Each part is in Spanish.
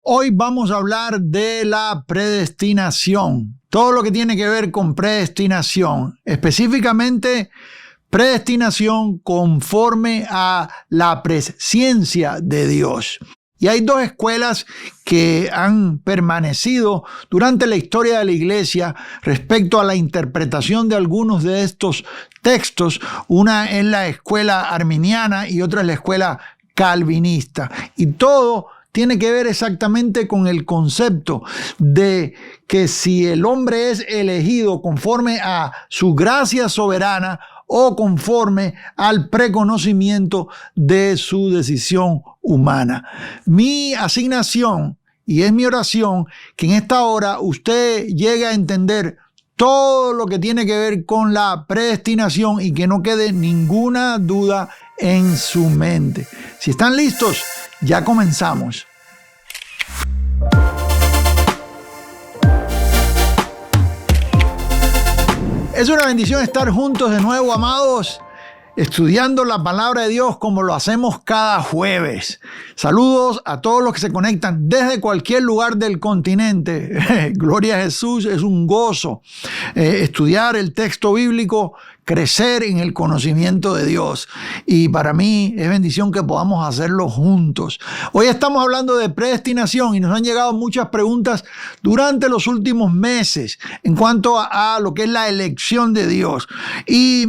Hoy vamos a hablar de la predestinación, todo lo que tiene que ver con predestinación, específicamente predestinación conforme a la presciencia de Dios. Y hay dos escuelas que han permanecido durante la historia de la iglesia respecto a la interpretación de algunos de estos textos. Una es la escuela arminiana y otra es la escuela calvinista. Y todo tiene que ver exactamente con el concepto de que si el hombre es elegido conforme a su gracia soberana o conforme al preconocimiento de su decisión humana. Mi asignación, y es mi oración, que en esta hora usted llegue a entender todo lo que tiene que ver con la predestinación y que no quede ninguna duda en su mente. Si están listos, ya comenzamos. Es una bendición estar juntos de nuevo, amados, estudiando la palabra de Dios como lo hacemos cada jueves. Saludos a todos los que se conectan desde cualquier lugar del continente. Gloria a Jesús, es un gozo estudiar el texto bíblico, crecer en el conocimiento de Dios. Y para mí es bendición que podamos hacerlo juntos. Hoy estamos hablando de predestinación y nos han llegado muchas preguntas durante los últimos meses en cuanto a lo que es la elección de Dios. Y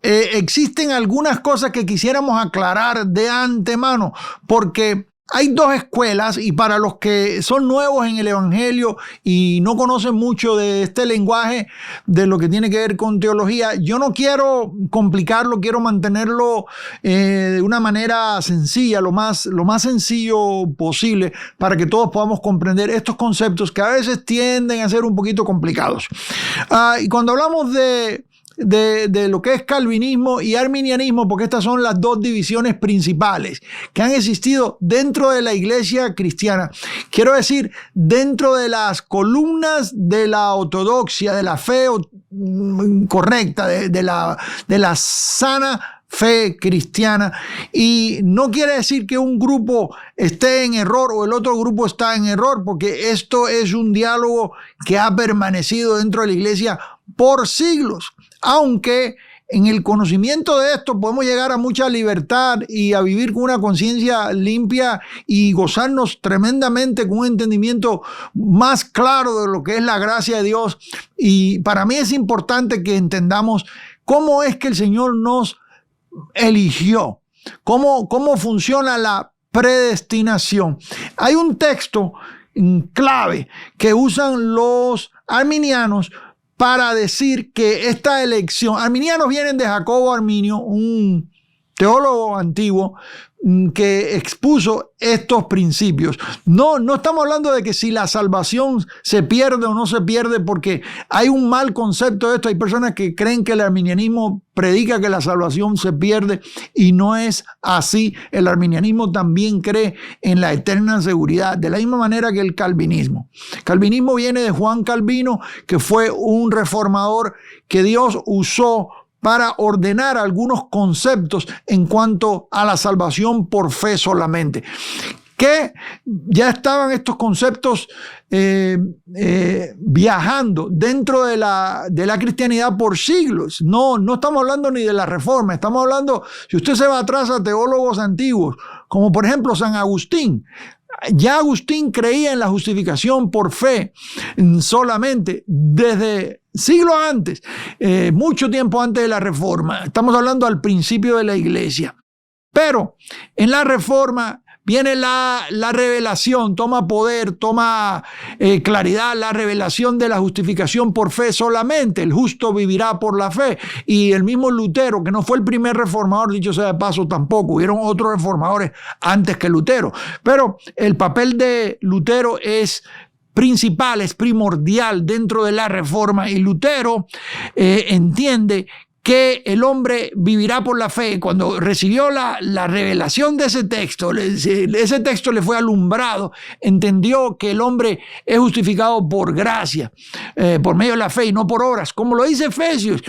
existen algunas cosas que quisiéramos aclarar de antemano, porque hay dos escuelas y para los que son nuevos en el Evangelio y no conocen mucho de este lenguaje, de lo que tiene que ver con teología, yo no quiero complicarlo, quiero mantenerlo de una manera sencilla, lo más sencillo posible para que todos podamos comprender estos conceptos que a veces tienden a ser un poquito complicados. Y cuando hablamos de lo que es calvinismo y arminianismo, porque estas son las dos divisiones principales que han existido dentro de la iglesia cristiana. Quiero decir, dentro de las columnas de la ortodoxia, de la fe correcta, de la sana fe cristiana. Y no quiere decir que un grupo esté en error o el otro grupo está en error, porque esto es un diálogo que ha permanecido dentro de la iglesia por siglos. Aunque en el conocimiento de esto podemos llegar a mucha libertad y a vivir con una conciencia limpia y gozarnos tremendamente con un entendimiento más claro de lo que es la gracia de Dios. Y para mí es importante que entendamos cómo es que el Señor nos eligió, cómo funciona la predestinación. Hay un texto clave que usan los arminianos para decir que esta elección, arminianos vienen de Jacobo Arminio, un teólogo antiguo que expuso estos principios. No estamos hablando de que si la salvación se pierde o no se pierde, porque hay un mal concepto de esto. Hay personas que creen que el arminianismo predica que la salvación se pierde y no es así. El arminianismo también cree en la eterna seguridad, de la misma manera que el calvinismo. El calvinismo viene de Juan Calvino, que fue un reformador que Dios usó para ordenar algunos conceptos en cuanto a la salvación por fe solamente. Que ya estaban estos conceptos viajando dentro de la cristianidad por siglos. No estamos hablando ni de la Reforma, estamos hablando, si usted se va atrás a teólogos antiguos, como por ejemplo San Agustín. Ya Agustín creía en la justificación por fe solamente desde siglos antes, mucho tiempo antes de la Reforma. Estamos hablando al principio de la iglesia. Pero en la Reforma viene la revelación, toma poder, toma claridad, la revelación de la justificación por fe solamente. El justo vivirá por la fe. Y el mismo Lutero, que no fue el primer reformador, dicho sea de paso, tampoco. Hubieron otros reformadores antes que Lutero. Pero el papel de Lutero es principal, es primordial dentro de la Reforma. Y Lutero entiende que el hombre vivirá por la fe. Cuando recibió la revelación de ese texto le fue alumbrado, entendió que el hombre es justificado por gracia, por medio de la fe y no por obras, como lo dice Efesios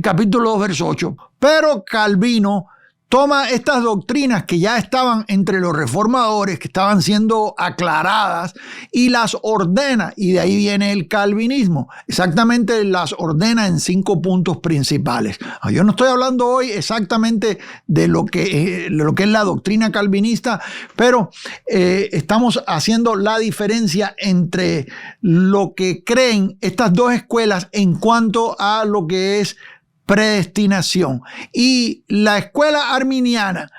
capítulo 2, verso 8. Pero Calvino toma estas doctrinas que ya estaban entre los reformadores, que estaban siendo aclaradas, y las ordena, y de ahí viene el calvinismo. Exactamente las ordena en 5 puntos principales. Yo no estoy hablando hoy exactamente de lo que es la doctrina calvinista, pero estamos haciendo la diferencia entre lo que creen estas dos escuelas en cuanto a lo que es predestinación. Y la escuela arminiana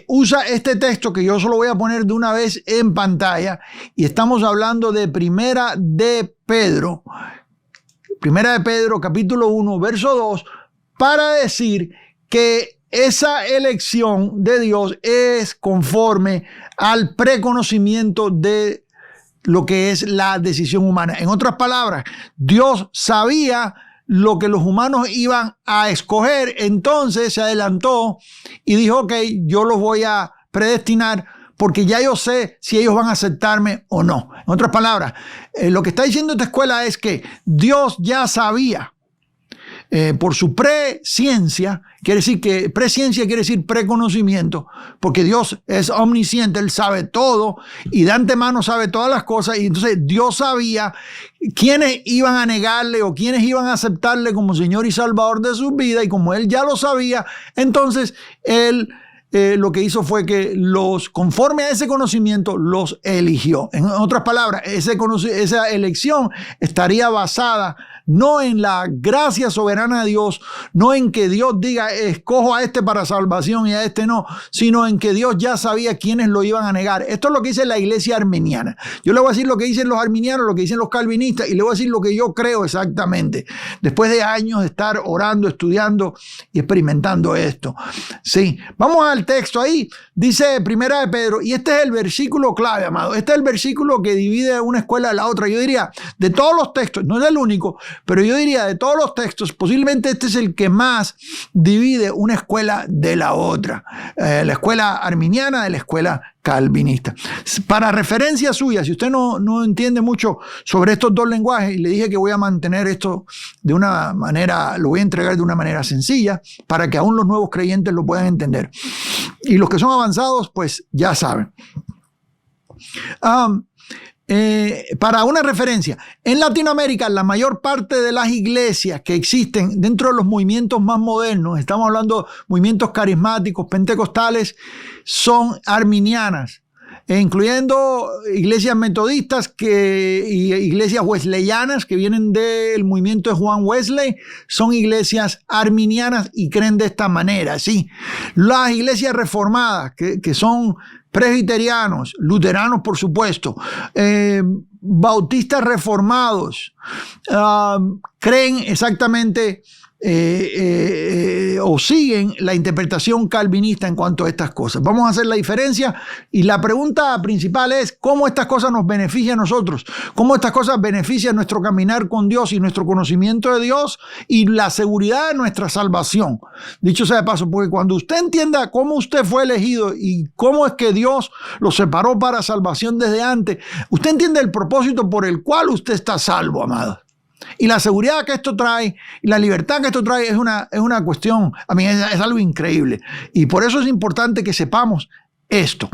usa este texto que yo solo voy a poner de una vez en pantalla, y estamos hablando de Primera de Pedro capítulo 1 verso 2, para decir que esa elección de Dios es conforme al preconocimiento de lo que es la decisión humana. En otras palabras, Dios sabía lo que los humanos iban a escoger, entonces se adelantó y dijo, ok, yo los voy a predestinar porque ya yo sé si ellos van a aceptarme o no. En otras palabras, lo que está diciendo esta escuela es que Dios ya sabía, por su presciencia, presciencia quiere decir preconocimiento, porque Dios es omnisciente, Él sabe todo y de antemano sabe todas las cosas, y entonces Dios sabía quiénes iban a negarle o quiénes iban a aceptarle como Señor y Salvador de sus vidas, y como Él ya lo sabía, entonces Él lo que hizo fue que conforme a ese conocimiento, los eligió. En otras palabras, esa elección estaría basada no en la gracia soberana de Dios, no en que Dios diga, escojo a este para salvación y a este no, sino en que Dios ya sabía quiénes lo iban a negar. Esto es lo que dice la iglesia arminiana. Yo le voy a decir lo que dicen los arminianos, lo que dicen los calvinistas, y le voy a decir lo que yo creo exactamente, después de años de estar orando, estudiando y experimentando esto. Sí, vamos al texto ahí, dice Primera de Pedro, y este es el versículo clave, amado. Este es el versículo que divide una escuela de la otra. Yo diría, de todos los textos, no es el único, pero yo diría, de todos los textos, posiblemente este es el que más divide una escuela de la otra. La escuela arminiana de la escuela calvinista. Para referencia suya, si usted no entiende mucho sobre estos dos lenguajes, y le dije que voy a mantener esto de una manera, lo voy a entregar de una manera sencilla, para que aún los nuevos creyentes lo puedan entender. Y los que son avanzados, pues ya saben. Para una referencia, en Latinoamérica la mayor parte de las iglesias que existen dentro de los movimientos más modernos, estamos hablando de movimientos carismáticos, pentecostales, son arminianas, incluyendo iglesias metodistas y iglesias wesleyanas que vienen del movimiento de Juan Wesley, son iglesias arminianas y creen de esta manera. Sí, las iglesias reformadas que son presbiterianos, luteranos por supuesto, bautistas reformados, creen exactamente o siguen la interpretación calvinista en cuanto a estas cosas. Vamos a hacer la diferencia, y la pregunta principal es cómo estas cosas nos benefician a nosotros, cómo estas cosas benefician nuestro caminar con Dios y nuestro conocimiento de Dios y la seguridad de nuestra salvación. Dicho sea de paso, porque cuando usted entienda cómo usted fue elegido y cómo es que Dios lo separó para salvación desde antes, usted entiende el propósito por el cual usted está salvo, amado. Y la seguridad que esto trae y la libertad que esto trae es una cuestión, a mí es algo increíble. Y por eso es importante que sepamos esto.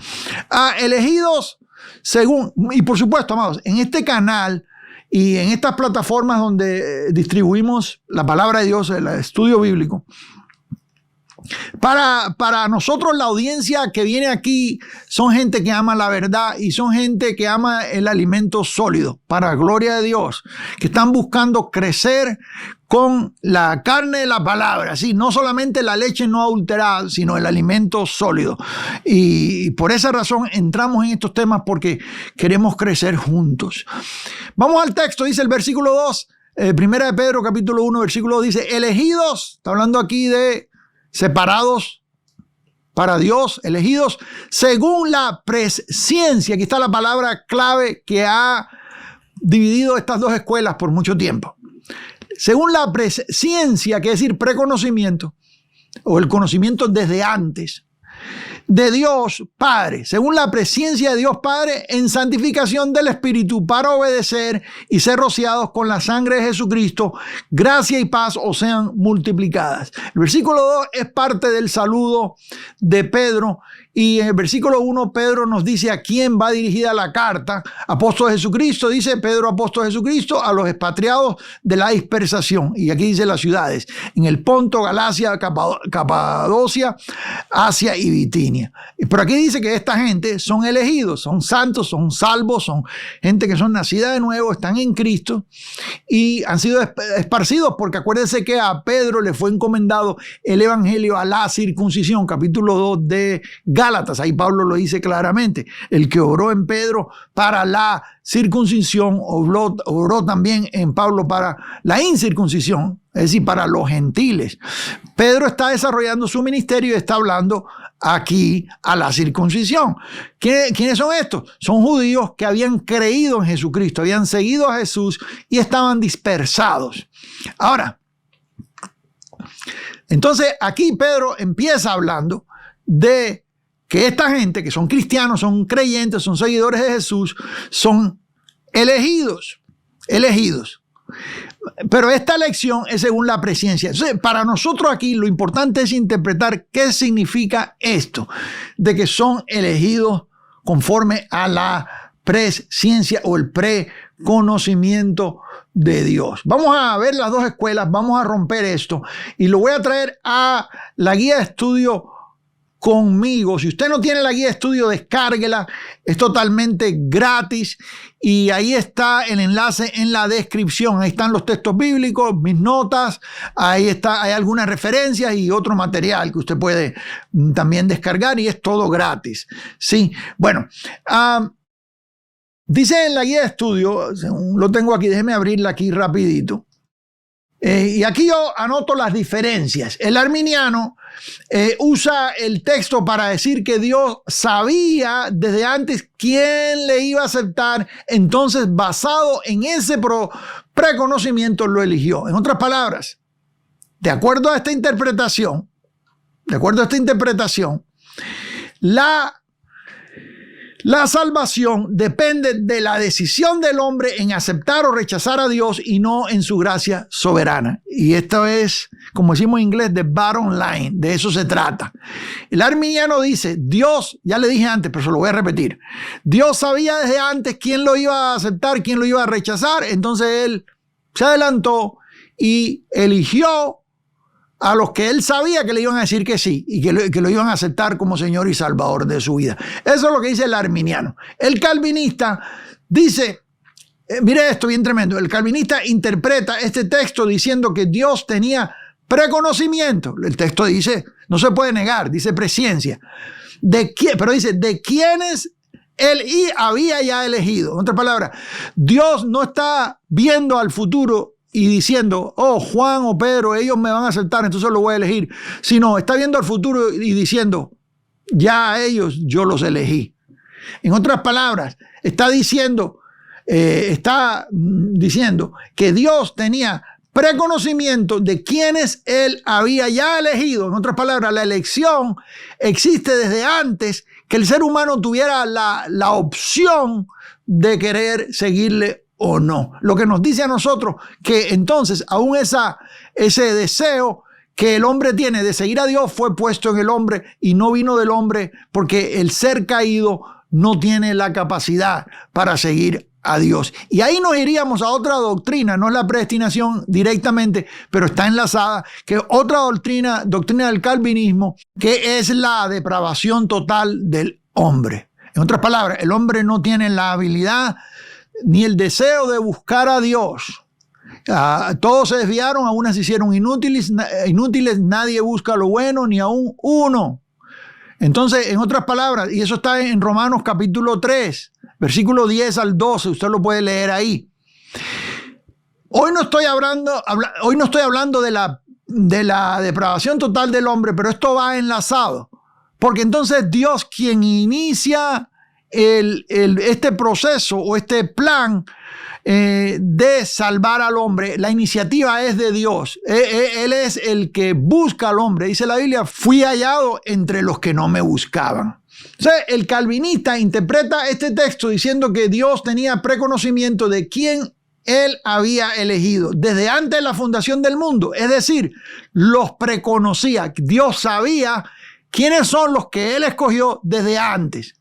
Elegidos según, y por supuesto, amados, en este canal y en estas plataformas donde distribuimos la palabra de Dios, el estudio bíblico, para nosotros la audiencia que viene aquí son gente que ama la verdad y son gente que ama el alimento sólido, para gloria de Dios, que están buscando crecer con la carne de la palabra, ¿sí? No solamente la leche no adulterada, sino el alimento sólido. Y por esa razón entramos en estos temas, porque queremos crecer juntos. Vamos al texto, dice el versículo 2, Primera de Pedro capítulo 1, versículo 2, dice, elegidos, está hablando aquí de separados para Dios, elegidos según la presciencia. Aquí está la palabra clave que ha dividido estas dos escuelas por mucho tiempo. Según la presciencia, que es decir, preconocimiento, o el conocimiento desde antes. de Dios Padre, según la presencia de Dios Padre en santificación del Espíritu para obedecer y ser rociados con la sangre de Jesucristo, gracia y paz os sean multiplicadas. El versículo 2 es parte del saludo de Pedro y en el versículo 1 Pedro nos dice a quién va dirigida la carta. Apóstol de Jesucristo, dice Pedro, apóstol de Jesucristo, a los expatriados de la dispersación. Y aquí dice las ciudades, en el Ponto, Galacia, Capadocia, Asia y Bitinia. Pero aquí dice que esta gente son elegidos, son santos, son salvos, son gente que son nacida de nuevo, están en Cristo y han sido esparcidos, porque acuérdense que a Pedro le fue encomendado el evangelio a la circuncisión, capítulo 2 de Gálatas, ahí Pablo lo dice claramente, el que obró en Pedro para la circuncisión, obró también en Pablo para la incircuncisión, es decir, para los gentiles. Pedro está desarrollando su ministerio y está hablando aquí a la circuncisión. ¿Quiénes son estos? Son judíos que habían creído en Jesucristo, habían seguido a Jesús y estaban dispersados. Ahora, entonces aquí Pedro empieza hablando de que esta gente que son cristianos, son creyentes, son seguidores de Jesús, son elegidos. Pero esta elección es según la presencia. Entonces, para nosotros aquí lo importante es interpretar qué significa esto, de que son elegidos conforme a la presciencia o el preconocimiento de Dios. Vamos a ver las dos escuelas, vamos a romper esto y lo voy a traer a la guía de estudio conmigo. Si usted no tiene la guía de estudio, descárguela, es totalmente gratis y ahí está el enlace en la descripción. Ahí están los textos bíblicos, mis notas, ahí está, hay algunas referencias y otro material que usted puede también descargar y es todo gratis. Sí, bueno, dice en la guía de estudio, lo tengo aquí, déjeme abrirla aquí rapidito. Y aquí yo anoto las diferencias. El arminiano usa el texto para decir que Dios sabía desde antes quién le iba a aceptar, entonces basado en ese preconocimiento lo eligió. En otras palabras, de acuerdo a esta interpretación, la salvación depende de la decisión del hombre en aceptar o rechazar a Dios y no en su gracia soberana. Y esto es, como decimos en inglés, the bottom line. De eso se trata. El arminiano dice, Dios, ya le dije antes, pero se lo voy a repetir. Dios sabía desde antes quién lo iba a aceptar, quién lo iba a rechazar. Entonces él se adelantó y eligió a los que él sabía que le iban a decir que sí y que lo iban a aceptar como Señor y Salvador de su vida. Eso es lo que dice el arminiano. El calvinista dice, mire esto bien tremendo, el calvinista interpreta este texto diciendo que Dios tenía preconocimiento. El texto dice, no se puede negar, dice presciencia. Pero dice, de quienes él había ya elegido. En otras palabras, Dios no está viendo al futuro y diciendo, oh, Juan o Pedro, ellos me van a aceptar, entonces lo voy a elegir. Sino, está viendo al futuro y diciendo, ya a ellos yo los elegí. En otras palabras, está diciendo que Dios tenía preconocimiento de quienes él había ya elegido. En otras palabras, la elección existe desde antes que el ser humano tuviera la opción de querer seguirle o no. Lo que nos dice a nosotros que entonces aún ese deseo que el hombre tiene de seguir a Dios fue puesto en el hombre y no vino del hombre, porque el ser caído no tiene la capacidad para seguir a Dios. Y ahí nos iríamos a otra doctrina, no es la predestinación directamente, pero está enlazada, que otra doctrina del calvinismo, que es la depravación total del hombre. En otras palabras, el hombre no tiene la habilidad ni el deseo de buscar a Dios. Todos se desviaron, algunas se hicieron inútiles, nadie busca lo bueno, ni aún uno. Entonces, en otras palabras, y eso está en Romanos capítulo 3, versículo 10 al 12, usted lo puede leer ahí. Hoy no estoy hablando de la depravación total del hombre, pero esto va enlazado. Porque entonces Dios, quien inicia este proceso o este plan de salvar al hombre, la iniciativa es de Dios. Él es el que busca al hombre. Dice la Biblia, fui hallado entre los que no me buscaban. O sea, el calvinista interpreta este texto diciendo que Dios tenía preconocimiento de quién Él había elegido desde antes de la fundación del mundo. Es decir, los preconocía. Dios sabía quiénes son los que Él escogió desde antes.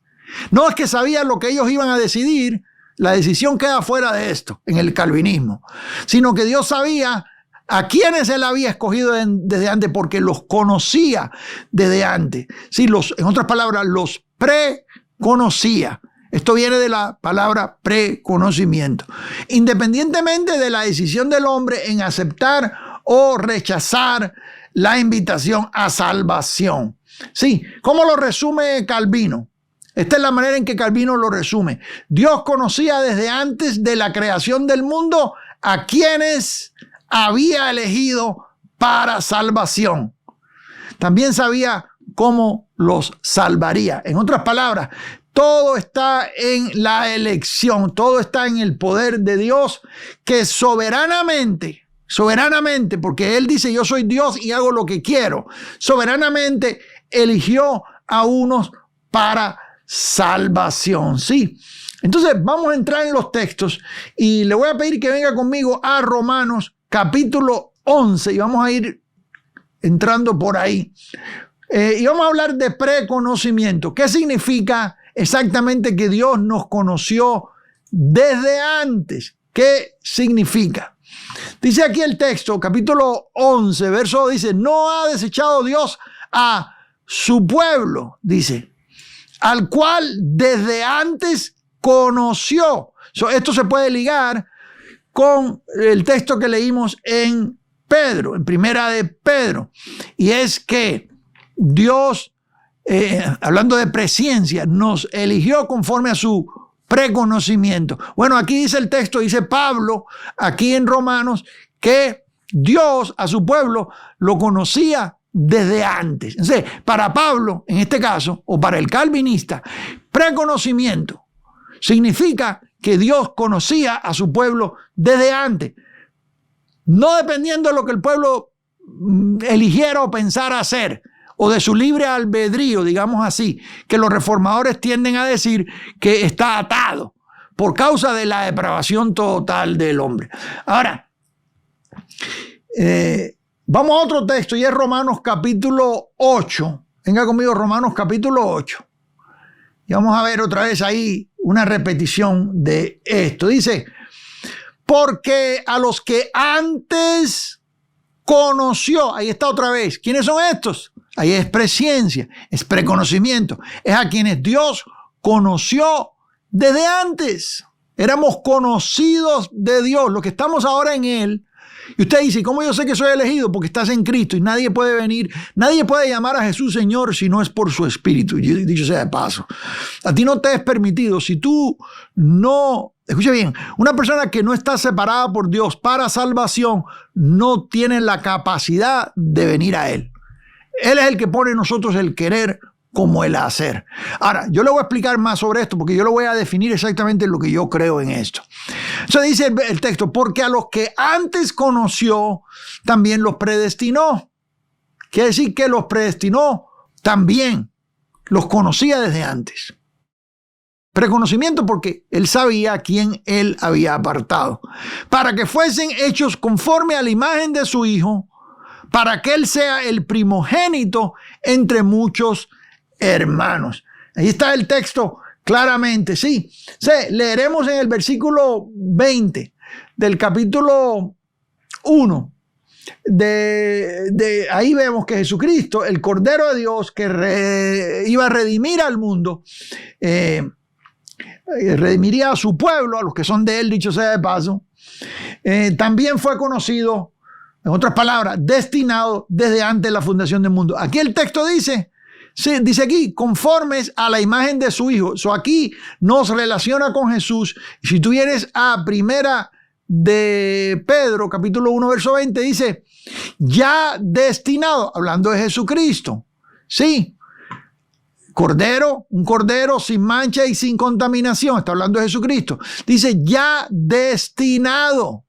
No es que sabía lo que ellos iban a decidir. La decisión queda fuera de esto, en el calvinismo, sino que Dios sabía a quienes Él había escogido desde antes porque los conocía desde antes. Sí, en otras palabras, los preconocía. Esto viene de la palabra preconocimiento. Independientemente de la decisión del hombre en aceptar o rechazar la invitación a salvación. Sí, ¿cómo lo resume Calvino? Esta es la manera en que Calvino lo resume. Dios conocía desde antes de la creación del mundo a quienes había elegido para salvación. También sabía cómo los salvaría. En otras palabras, todo está en la elección, todo está en el poder de Dios que soberanamente, porque Él dice yo soy Dios y hago lo que quiero, soberanamente eligió a unos para salvación, ¿sí? Entonces vamos a entrar en los textos y le voy a pedir que venga conmigo a Romanos capítulo 11 y vamos a ir entrando por ahí. Y vamos a hablar de preconocimiento. ¿Qué significa exactamente que Dios nos conoció desde antes? ¿Qué significa? Dice aquí el texto, capítulo 11, verso 2, dice, no ha desechado Dios a su pueblo, dice, al cual desde antes conoció. Esto se puede ligar con el texto que leímos en Pedro, en Primera de Pedro. Y es que Dios, hablando de presciencia, nos eligió conforme a su preconocimiento. Bueno, aquí dice el texto, dice Pablo, aquí en Romanos, que Dios a su pueblo lo conocía desde antes. Entonces, para Pablo, en este caso, o para el calvinista, preconocimiento significa que Dios conocía a su pueblo desde antes, no dependiendo de lo que el pueblo eligiera o pensara hacer, o de su libre albedrío, digamos así, que los reformadores tienden a decir que está atado por causa de la depravación total del hombre. Ahora, vamos a otro texto y es Romanos capítulo 8. Venga conmigo, Romanos capítulo 8. Y vamos a ver otra vez ahí una repetición de esto. Dice, porque a los que antes conoció, ahí está otra vez. ¿Quiénes son estos? Ahí es presciencia, es preconocimiento. Es a quienes Dios conoció desde antes. Éramos conocidos de Dios, los que estamos ahora en Él. Y usted dice, ¿cómo yo sé que soy elegido? Porque estás en Cristo y nadie puede venir, nadie puede llamar a Jesús Señor si no es por su Espíritu. Y dicho sea de paso, a ti no te es permitido, si tú no, escuche bien, una persona que no está separada por Dios para salvación no tiene la capacidad de venir a Él. Él es el que pone en nosotros el querer como el hacer. Ahora, yo le voy a explicar más sobre esto porque yo lo voy a definir exactamente lo que yo creo en esto. Entonces dice el texto, porque a los que antes conoció, también los predestinó. Quiere decir que los predestinó también, los conocía desde antes. Preconocimiento porque Él sabía a quién Él había apartado, para que fuesen hechos conforme a la imagen de su Hijo, para que Él sea el primogénito entre muchos hermanos. Ahí está el texto claramente, sí. Leeremos en el versículo 20 del capítulo 1. Ahí vemos que Jesucristo, el Cordero de Dios que iba a redimir al mundo, redimiría a su pueblo, a los que son de Él, dicho sea de paso, también fue conocido, en otras palabras, destinado desde antes de la fundación del mundo. Aquí el texto dice, sí, dice aquí, conformes a la imagen de su Hijo. Aquí nos relaciona con Jesús. Si tú vienes a Primera de Pedro, capítulo 1, verso 20, dice, ya destinado, hablando de Jesucristo. Sí, Cordero, un cordero sin mancha y sin contaminación. Está hablando de Jesucristo. Dice ya destinado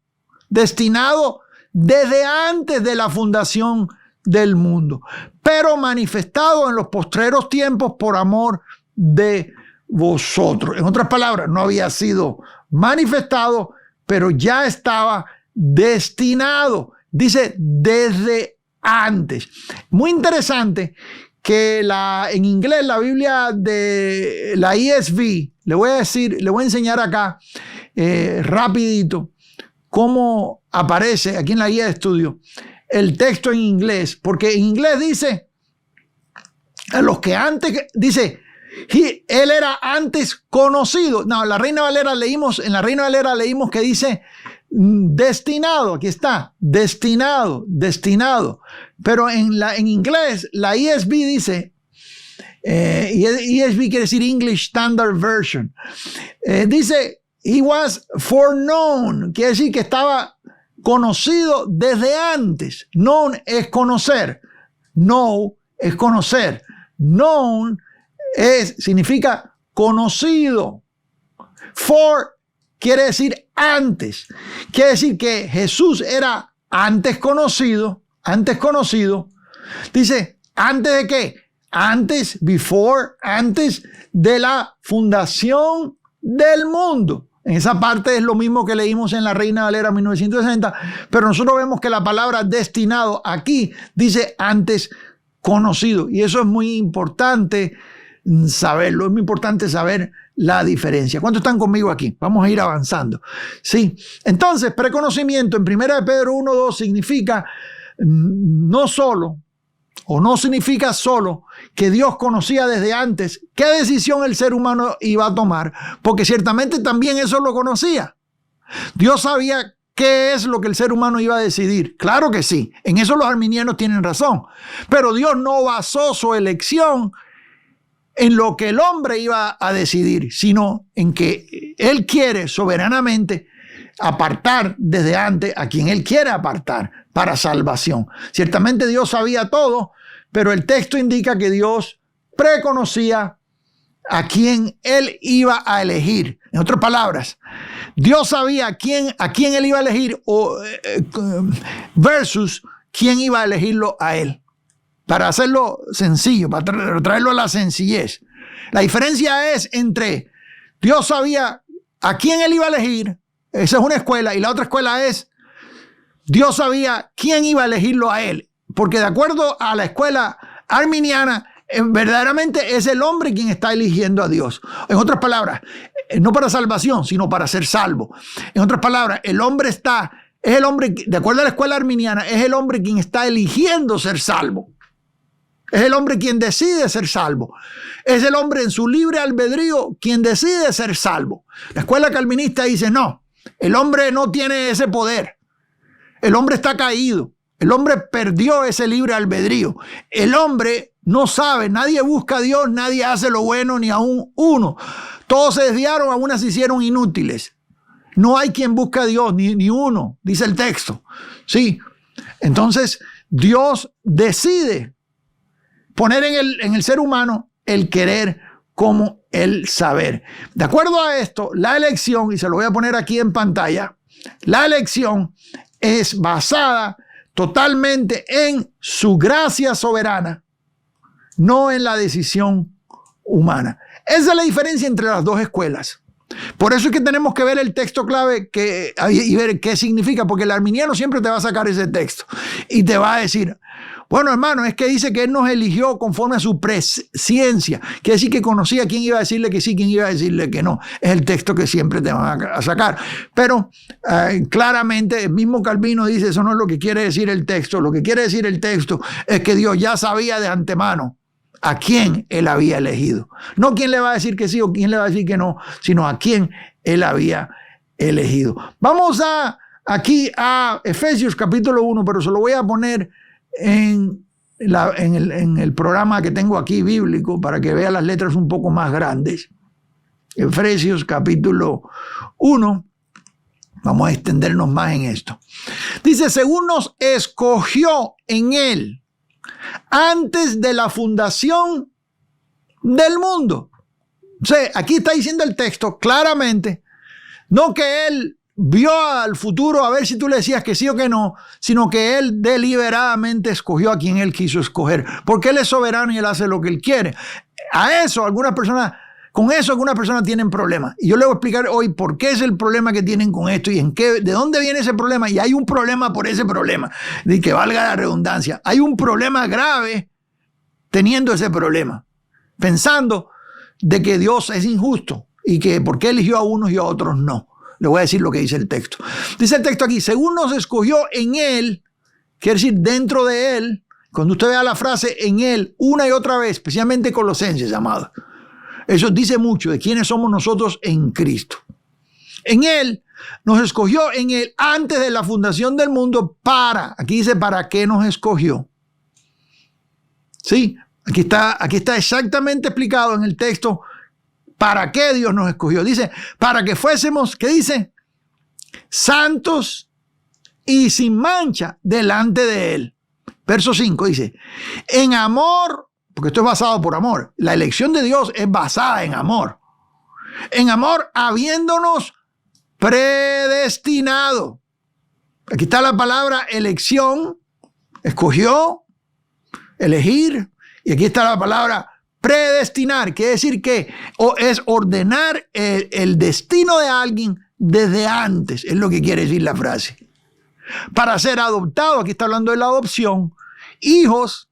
desde antes de la fundación del mundo, pero manifestado en los postreros tiempos por amor de vosotros. En otras palabras, no había sido manifestado, pero ya estaba destinado. Dice desde antes. Muy interesante que en inglés, la Biblia de la ESV, le voy a enseñar acá rapidito cómo aparece aquí en la guía de estudio el texto en inglés, porque en inglés dice, a los que antes, dice, él era antes conocido. No, en la Reina Valera leímos que dice destinado, aquí está, destinado. Pero en inglés, la ESV dice, ESV quiere decir English Standard Version, dice, he was foreknown, quiere decir que estaba conocido desde antes. Known es conocer, know es conocer, known significa conocido. For quiere decir antes. Quiere decir que Jesús era antes conocido. Dice, ¿antes de qué? Antes, before, antes de la fundación del mundo. En esa parte es lo mismo que leímos en la Reina Valera 1960, pero nosotros vemos que la palabra destinado aquí dice antes conocido. Y eso es muy importante saberlo, es muy importante saber la diferencia. ¿Cuántos están conmigo aquí? Vamos a ir avanzando. Sí. Entonces, preconocimiento en 1 Pedro 1:2 significa no significa solo que Dios conocía desde antes qué decisión el ser humano iba a tomar, porque ciertamente también eso lo conocía. Dios sabía qué es lo que el ser humano iba a decidir. Claro que sí, en eso los arminianos tienen razón, pero Dios no basó su elección en lo que el hombre iba a decidir, sino en que Él quiere soberanamente apartar desde antes a quien Él quiere apartar para salvación. Ciertamente Dios sabía todo, pero el texto indica que Dios preconocía a quien Él iba a elegir. En otras palabras, Dios sabía a quién Él iba a elegir versus quién iba a elegirlo a Él. Para hacerlo sencillo, para traerlo a la sencillez. La diferencia es entre Dios sabía a quién Él iba a elegir, esa es una escuela, y la otra escuela es Dios sabía quién iba a elegirlo a Él. Porque de acuerdo a la escuela arminiana, verdaderamente es el hombre quien está eligiendo a Dios. En otras palabras, no para salvación, sino para ser salvo. En otras palabras, es el hombre, de acuerdo a la escuela arminiana, es el hombre quien está eligiendo ser salvo. Es el hombre quien decide ser salvo. Es el hombre en su libre albedrío quien decide ser salvo. La escuela calvinista dice, no, el hombre no tiene ese poder. El hombre está caído. El hombre perdió ese libre albedrío. El hombre no sabe, nadie busca a Dios, nadie hace lo bueno, ni aún uno. Todos se desviaron, aún se hicieron inútiles. No hay quien busque a Dios, ni uno, dice el texto. Sí. Entonces, Dios decide poner en el ser humano el querer como el saber. De acuerdo a esto, la elección, y se lo voy a poner aquí en pantalla, la elección es basada totalmente en su gracia soberana, no en la decisión humana. Esa es la diferencia entre las dos escuelas. Por eso es que tenemos que ver el texto clave y ver qué significa, porque el arminiano siempre te va a sacar ese texto y te va a decir, bueno, hermano, es que dice que Él nos eligió conforme a su presciencia. Quiere decir que conocía quién iba a decirle que sí, quién iba a decirle que no. Es el texto que siempre te van a sacar. Pero claramente el mismo Calvino dice, eso no es lo que quiere decir el texto. Lo que quiere decir el texto es que Dios ya sabía de antemano a quién Él había elegido. No quién le va a decir que sí o quién le va a decir que no, sino a quién Él había elegido. Vamos aquí a Efesios capítulo 1, pero se lo voy a poner en el programa que tengo aquí bíblico para que vea las letras un poco más grandes. Efesios capítulo 1. Vamos a extendernos más en esto. Dice, según nos escogió en Él antes de la fundación del mundo. O sea, aquí está diciendo el texto claramente, no que él vio al futuro a ver si tú le decías que sí o que no, sino que él deliberadamente escogió a quien él quiso escoger, porque él es soberano y él hace lo que él quiere. Con eso algunas personas tienen problemas. Y yo les voy a explicar hoy por qué es el problema que tienen con esto y de dónde viene ese problema. Y hay un problema por ese problema, de que valga la redundancia. Hay un problema grave teniendo ese problema, pensando de que Dios es injusto y que por qué eligió a unos y a otros no. Le voy a decir lo que dice el texto. Dice el texto aquí, según nos escogió en Él, quiere decir dentro de Él. Cuando usted vea la frase en Él una y otra vez, especialmente Colosenses, amados, eso dice mucho de quiénes somos nosotros en Cristo. En Él, nos escogió en Él antes de la fundación del mundo aquí dice para qué nos escogió. Sí, aquí está exactamente explicado en el texto para qué Dios nos escogió. Dice, para que fuésemos, ¿qué dice? Santos y sin mancha delante de Él. Verso 5 dice, en amor, porque esto es basado por amor. La elección de Dios es basada en amor. En amor, habiéndonos predestinado. Aquí está la palabra elección, escogió, elegir. Y aquí está la palabra predestinar, quiere decir que es ordenar el destino de alguien desde antes, es lo que quiere decir la frase. Para ser adoptado, aquí está hablando de la adopción, hijos,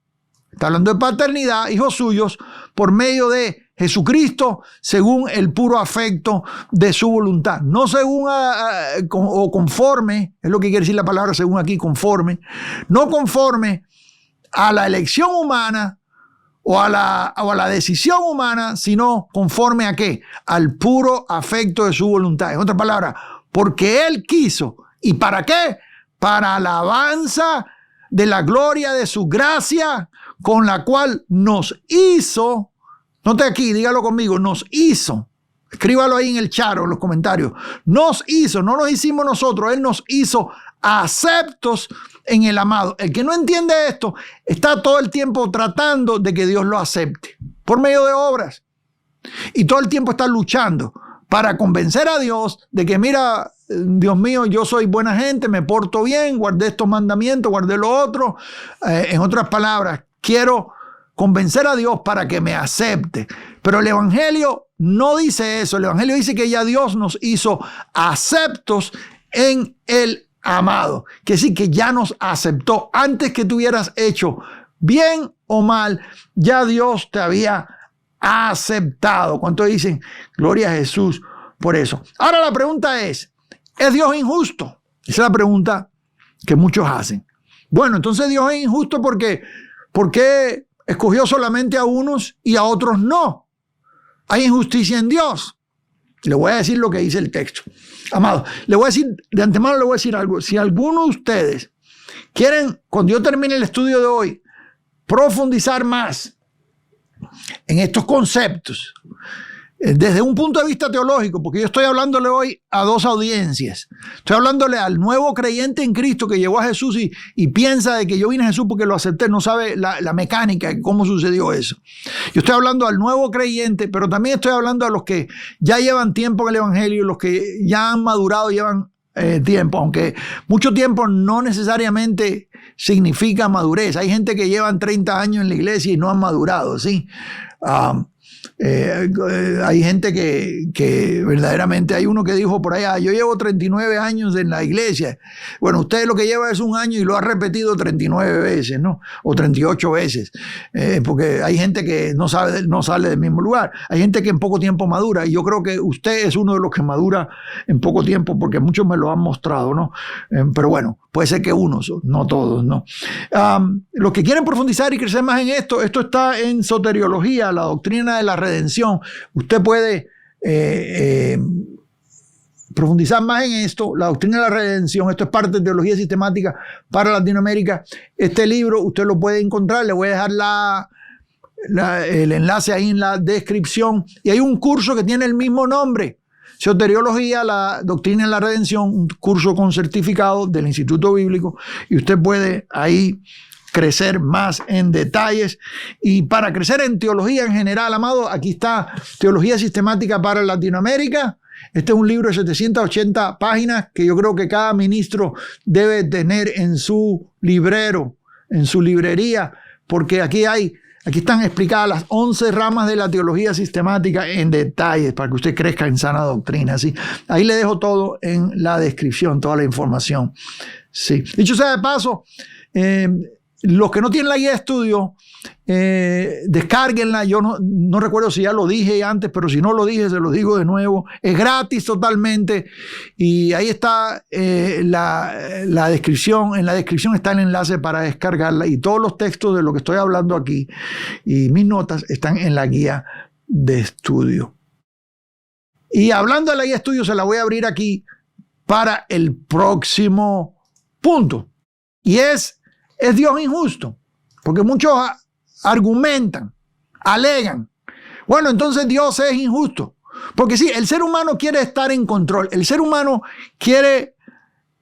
está hablando de paternidad, hijos suyos, por medio de Jesucristo, según el puro afecto de su voluntad. No según o conforme, es lo que quiere decir la palabra según aquí, conforme. No conforme a la elección humana o a la decisión humana, sino conforme a ¿qué? Al puro afecto de su voluntad. En otras palabras, porque Él quiso. ¿Y para qué? Para alabanza de la gloria de su gracia, con la cual nos hizo, note aquí, dígalo conmigo, nos hizo, escríbalo ahí en el chat o en los comentarios, nos hizo, no nos hicimos nosotros, Él nos hizo aceptos en el amado. El que no entiende esto está todo el tiempo tratando de que Dios lo acepte por medio de obras y todo el tiempo está luchando para convencer a Dios de que mira, Dios mío, yo soy buena gente, me porto bien, guardé estos mandamientos, guardé lo otro. En otras palabras, quiero convencer a Dios para que me acepte. Pero el Evangelio no dice eso. El Evangelio dice que ya Dios nos hizo aceptos en el amado. Que sí, que ya nos aceptó. Antes que tú hubieras hecho bien o mal, ya Dios te había aceptado. ¿Cuántos dicen gloria a Jesús por eso? Ahora la pregunta ¿es Dios injusto? Esa es la pregunta que muchos hacen. Bueno, entonces Dios es injusto porque escogió solamente a unos y a otros no. Hay injusticia en Dios. Le voy a decir lo que dice el texto. Amado, le voy a decir, de antemano le voy a decir algo. Si alguno de ustedes quieren, cuando yo termine el estudio de hoy, profundizar más en estos conceptos, desde un punto de vista teológico, porque yo estoy hablándole hoy a dos audiencias. Estoy hablándole al nuevo creyente en Cristo que llegó a Jesús y piensa de que yo vine a Jesús porque lo acepté, no sabe la mecánica, cómo sucedió eso. Yo estoy hablando al nuevo creyente, pero también estoy hablando a los que ya llevan tiempo en el Evangelio, los que ya han madurado, llevan tiempo, aunque mucho tiempo no necesariamente significa madurez. Hay gente que llevan 30 años en la iglesia y no han madurado, ¿sí? Hay gente que verdaderamente, hay uno que dijo por allá, yo llevo 39 años en la iglesia. Bueno, usted lo que lleva es un año y lo ha repetido 39 veces, ¿no? O 38 veces, porque hay gente que no sale del mismo lugar. Hay gente que en poco tiempo madura y yo creo que usted es uno de los que madura en poco tiempo porque muchos me lo han mostrado, ¿no? Pero bueno, puede ser que unos, no todos, ¿no? Los que quieren profundizar y crecer más en esto está en soteriología, la doctrina de la redención. Usted puede profundizar más en esto, la doctrina de la redención. Esto es parte de teología sistemática para Latinoamérica. Este libro usted lo puede encontrar, le voy a dejar el enlace ahí en la descripción. Y hay un curso que tiene el mismo nombre, Soteriología, la doctrina de la redención, un curso con certificado del Instituto Bíblico, y usted puede ahí crecer más en detalles. Y para crecer en teología en general, amado, aquí está Teología Sistemática para Latinoamérica. Este es un libro de 780 páginas que yo creo que cada ministro debe tener en su librero, en su librería, porque aquí están explicadas las 11 ramas de la teología sistemática en detalles para que usted crezca en sana doctrina. ¿Sí? Ahí le dejo todo en la descripción, toda la información. Sí. Dicho sea de paso, los que no tienen la guía de estudio, descárguenla. Yo no recuerdo si ya lo dije antes, pero si no lo dije, se lo digo de nuevo. Es gratis totalmente y ahí está la descripción. En la descripción está el enlace para descargarla y todos los textos de lo que estoy hablando aquí y mis notas están en la guía de estudio. Y hablando de la guía de estudio, se la voy a abrir aquí para el próximo punto. Y ¿es Dios injusto? Porque muchos argumentan, alegan, bueno, entonces Dios es injusto. Porque sí, el ser humano quiere estar en control. El ser humano quiere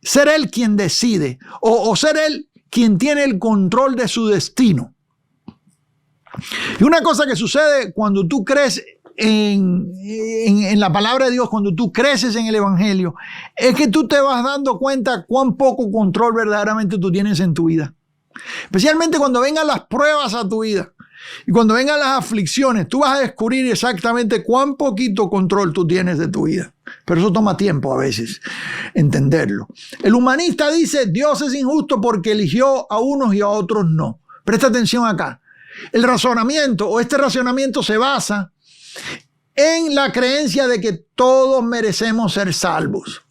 ser él quien decide o ser él quien tiene el control de su destino. Y una cosa que sucede cuando tú crees en la palabra de Dios, cuando tú creces en el Evangelio, es que tú te vas dando cuenta cuán poco control verdaderamente tú tienes en tu vida. Especialmente cuando vengan las pruebas a tu vida y cuando vengan las aflicciones, tú vas a descubrir exactamente cuán poquito control tú tienes de tu vida. Pero eso toma tiempo a veces entenderlo. El humanista dice, Dios es injusto porque eligió a unos y a otros no. Presta atención acá. El razonamiento o este razonamiento se basa en la creencia de que todos merecemos ser salvos.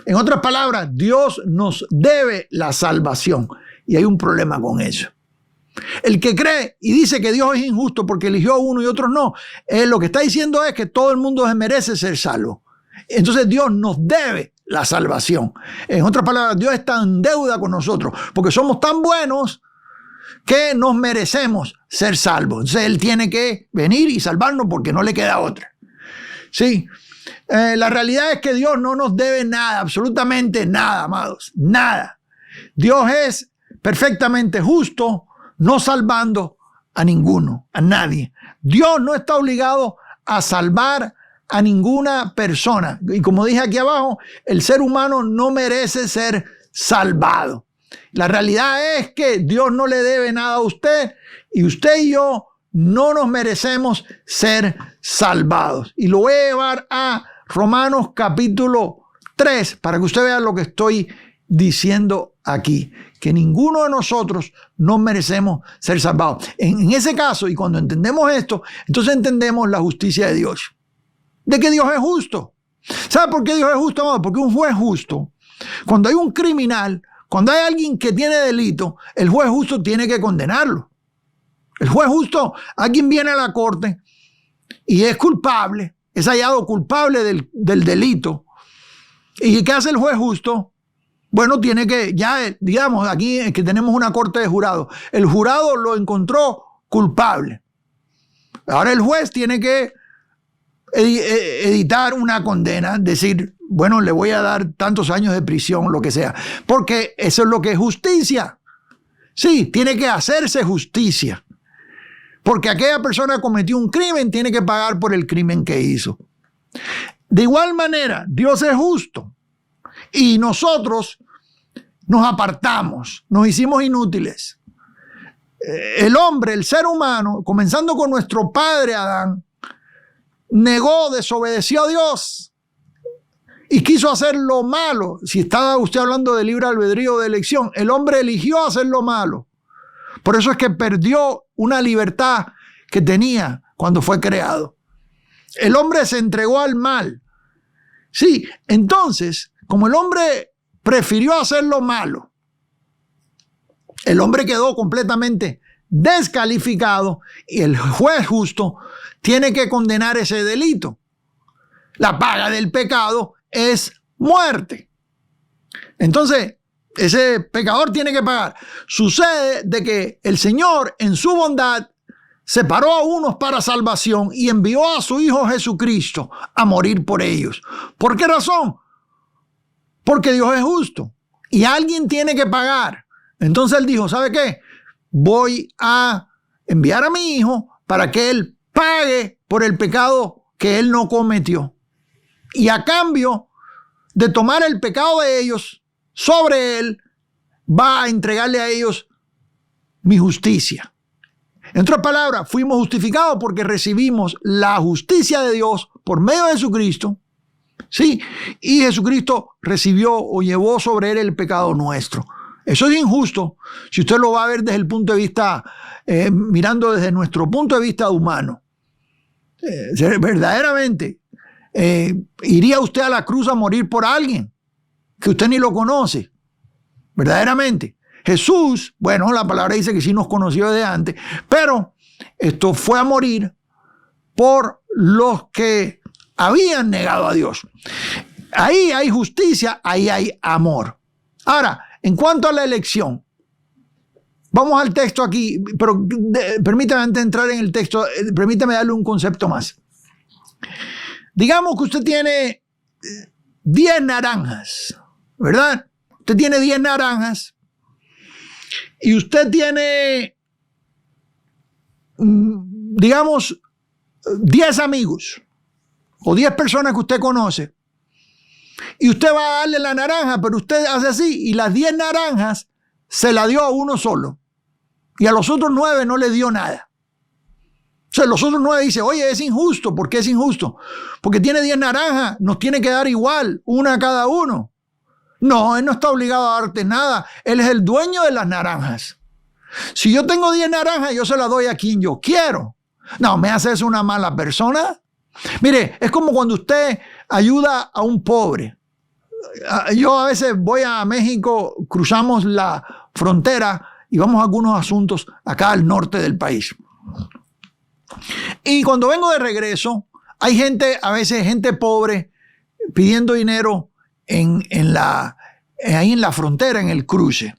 En otras palabras, Dios nos debe la salvación. Y hay un problema con eso. El que cree y dice que Dios es injusto porque eligió a uno y otros no, lo que está diciendo es que todo el mundo merece ser salvo. Entonces Dios nos debe la salvación. En otras palabras, Dios está en deuda con nosotros porque somos tan buenos que nos merecemos ser salvos. Entonces Él tiene que venir y salvarnos porque no le queda otra. Sí. La realidad es que Dios no nos debe nada, absolutamente nada, amados. Nada. Dios es perfectamente justo, no salvando a ninguno, a nadie. Dios no está obligado a salvar a ninguna persona. Y como dije aquí abajo, el ser humano no merece ser salvado. La realidad es que Dios no le debe nada a usted y usted y yo no nos merecemos ser salvados. Y lo voy a llevar a Romanos capítulo 3 para que usted vea lo que estoy diciendo aquí, que ninguno de nosotros nos merecemos ser salvados. En ese caso, y cuando entendemos esto, entonces entendemos la justicia de Dios. De que Dios es justo. ¿Sabe por qué Dios es justo, amado? Porque un juez justo, cuando hay un criminal, cuando hay alguien que tiene delito, el juez justo tiene que condenarlo. El juez justo, alguien viene a la corte y es culpable, es hallado culpable del delito. ¿Y qué hace el juez justo? Bueno, tiene que, ya digamos, aquí es que tenemos una corte de jurado. El jurado lo encontró culpable. Ahora el juez tiene que editar una condena, decir, bueno, le voy a dar tantos años de prisión, lo que sea. Porque eso es lo que es justicia. Sí, tiene que hacerse justicia. Porque aquella persona cometió un crimen, tiene que pagar por el crimen que hizo. De igual manera, Dios es justo. Y nosotros nos apartamos, nos hicimos inútiles. El hombre, el ser humano, comenzando con nuestro padre Adán, negó, desobedeció a Dios y quiso hacer lo malo. Si estaba usted hablando de libre albedrío de elección, el hombre eligió hacer lo malo. Por eso es que perdió una libertad que tenía cuando fue creado. El hombre se entregó al mal. Sí, entonces, como el hombre prefirió hacer lo malo, el hombre quedó completamente descalificado y el juez justo tiene que condenar ese delito. La paga del pecado es muerte. Entonces, ese pecador tiene que pagar. Sucede de que el Señor, en su bondad, separó a unos para salvación y envió a su Hijo Jesucristo a morir por ellos. ¿Por qué razón? Porque Dios es justo y alguien tiene que pagar. Entonces Él dijo, ¿sabe qué? voy a enviar a mi hijo para que él pague por el pecado que él no cometió. Y a cambio de tomar el pecado de ellos sobre él, va a entregarle a ellos mi justicia. En otras palabras, fuimos justificados porque recibimos la justicia de Dios por medio de Jesucristo. Sí, y Jesucristo recibió o llevó sobre él el pecado nuestro. Eso es injusto si usted lo va a ver desde el punto de vista, mirando desde nuestro punto de vista humano. Verdaderamente, ¿iría usted a la cruz a morir por alguien que usted ni lo conoce? Verdaderamente. Jesús, bueno, la palabra dice que sí nos conoció desde antes, pero esto fue a morir por los que habían negado a Dios. Ahí hay justicia, ahí hay amor. Ahora, en cuanto a la elección, vamos al texto aquí, pero permítame antes de entrar en el texto, permítame darle un concepto más. Digamos que usted tiene 10 naranjas, ¿verdad? Usted tiene 10 naranjas y usted tiene, digamos, 10 amigos o 10 personas que usted conoce. Y usted va a darle la naranja, pero usted hace así y las 10 naranjas se la dio a uno solo. Y a los otros 9 no le dio nada. O sea, los otros 9 dicen, oye, es injusto. ¿Por qué es injusto? Porque tiene 10 naranjas, nos tiene que dar igual, una a cada uno. No, él no está obligado a darte nada. Él es el dueño de las naranjas. Si yo tengo 10 naranjas, yo se las doy a quien yo quiero. No, ¿me hace eso una mala persona? Mire, es como cuando usted ayuda a un pobre. Yo a veces voy a México, cruzamos la frontera y vamos a algunos asuntos acá al norte del país. Y cuando vengo de regreso, hay gente, a veces gente pobre, pidiendo dinero ahí en la frontera, en el cruce.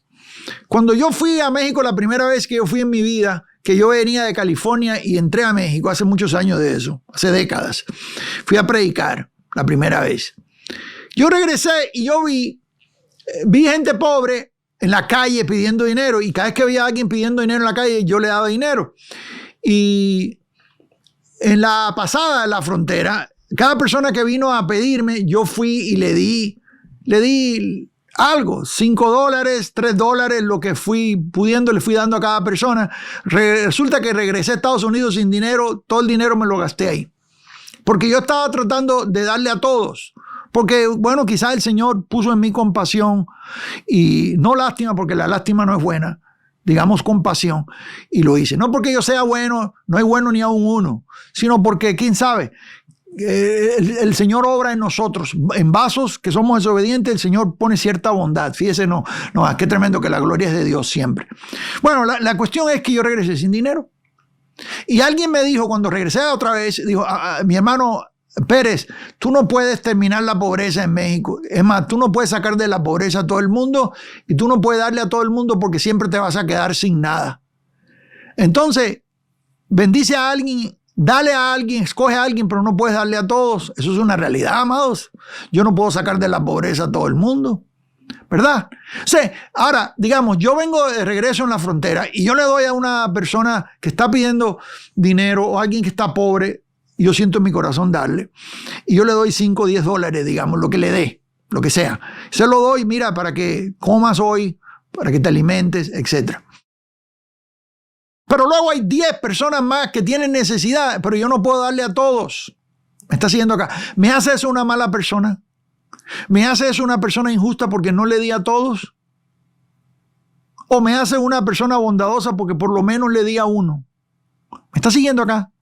Cuando yo fui a México, la primera vez que yo fui en mi vida, que yo venía de California y entré a México, hace muchos años de eso, hace décadas, fui a predicar la primera vez. Yo regresé y yo vi gente pobre en la calle pidiendo dinero, y cada vez que veía a alguien pidiendo dinero en la calle, yo le daba dinero. Y en la pasada de la frontera, cada persona que vino a pedirme, yo fui y le di algo, $5, $3, lo que fui pudiendo, le fui dando a cada persona. Resulta que regresé a Estados Unidos sin dinero, todo el dinero me lo gasté ahí. Porque yo estaba tratando de darle a todos. Porque, bueno, quizás el Señor puso en mí compasión y no lástima, porque la lástima no es buena, digamos compasión, y lo hice. No porque yo sea bueno, no hay bueno ni aún uno, sino porque, quién sabe, el Señor obra en nosotros. En vasos que somos desobedientes, el Señor pone cierta bondad. Fíjese, no, qué tremendo que la gloria es de Dios siempre. Bueno, la cuestión es que yo regresé sin dinero. Y alguien me dijo, cuando regresé otra vez, dijo, mi hermano Pérez, tú no puedes terminar la pobreza en México. Es más, tú no puedes sacar de la pobreza a todo el mundo y tú no puedes darle a todo el mundo porque siempre te vas a quedar sin nada. Entonces, bendice a alguien, dale a alguien, escoge a alguien, pero no puedes darle a todos. Eso es una realidad, amados. Yo no puedo sacar de la pobreza a todo el mundo, ¿verdad? Sí, ahora, digamos, yo vengo de regreso en la frontera y yo le doy a una persona que está pidiendo dinero o a alguien que está pobre, y yo siento en mi corazón darle, y yo le doy $5 o $10, digamos, lo que le dé, lo que sea. Se lo doy, mira, para que comas hoy, para que te alimentes, etc. Pero luego hay 10 personas más que tienen necesidad, pero yo no puedo darle a todos. Me está siguiendo acá. ¿Me hace eso una mala persona? ¿Me hace eso una persona injusta porque no le di a todos? ¿O me hace una persona bondadosa porque por lo menos le di a uno? ¿Me está siguiendo acá?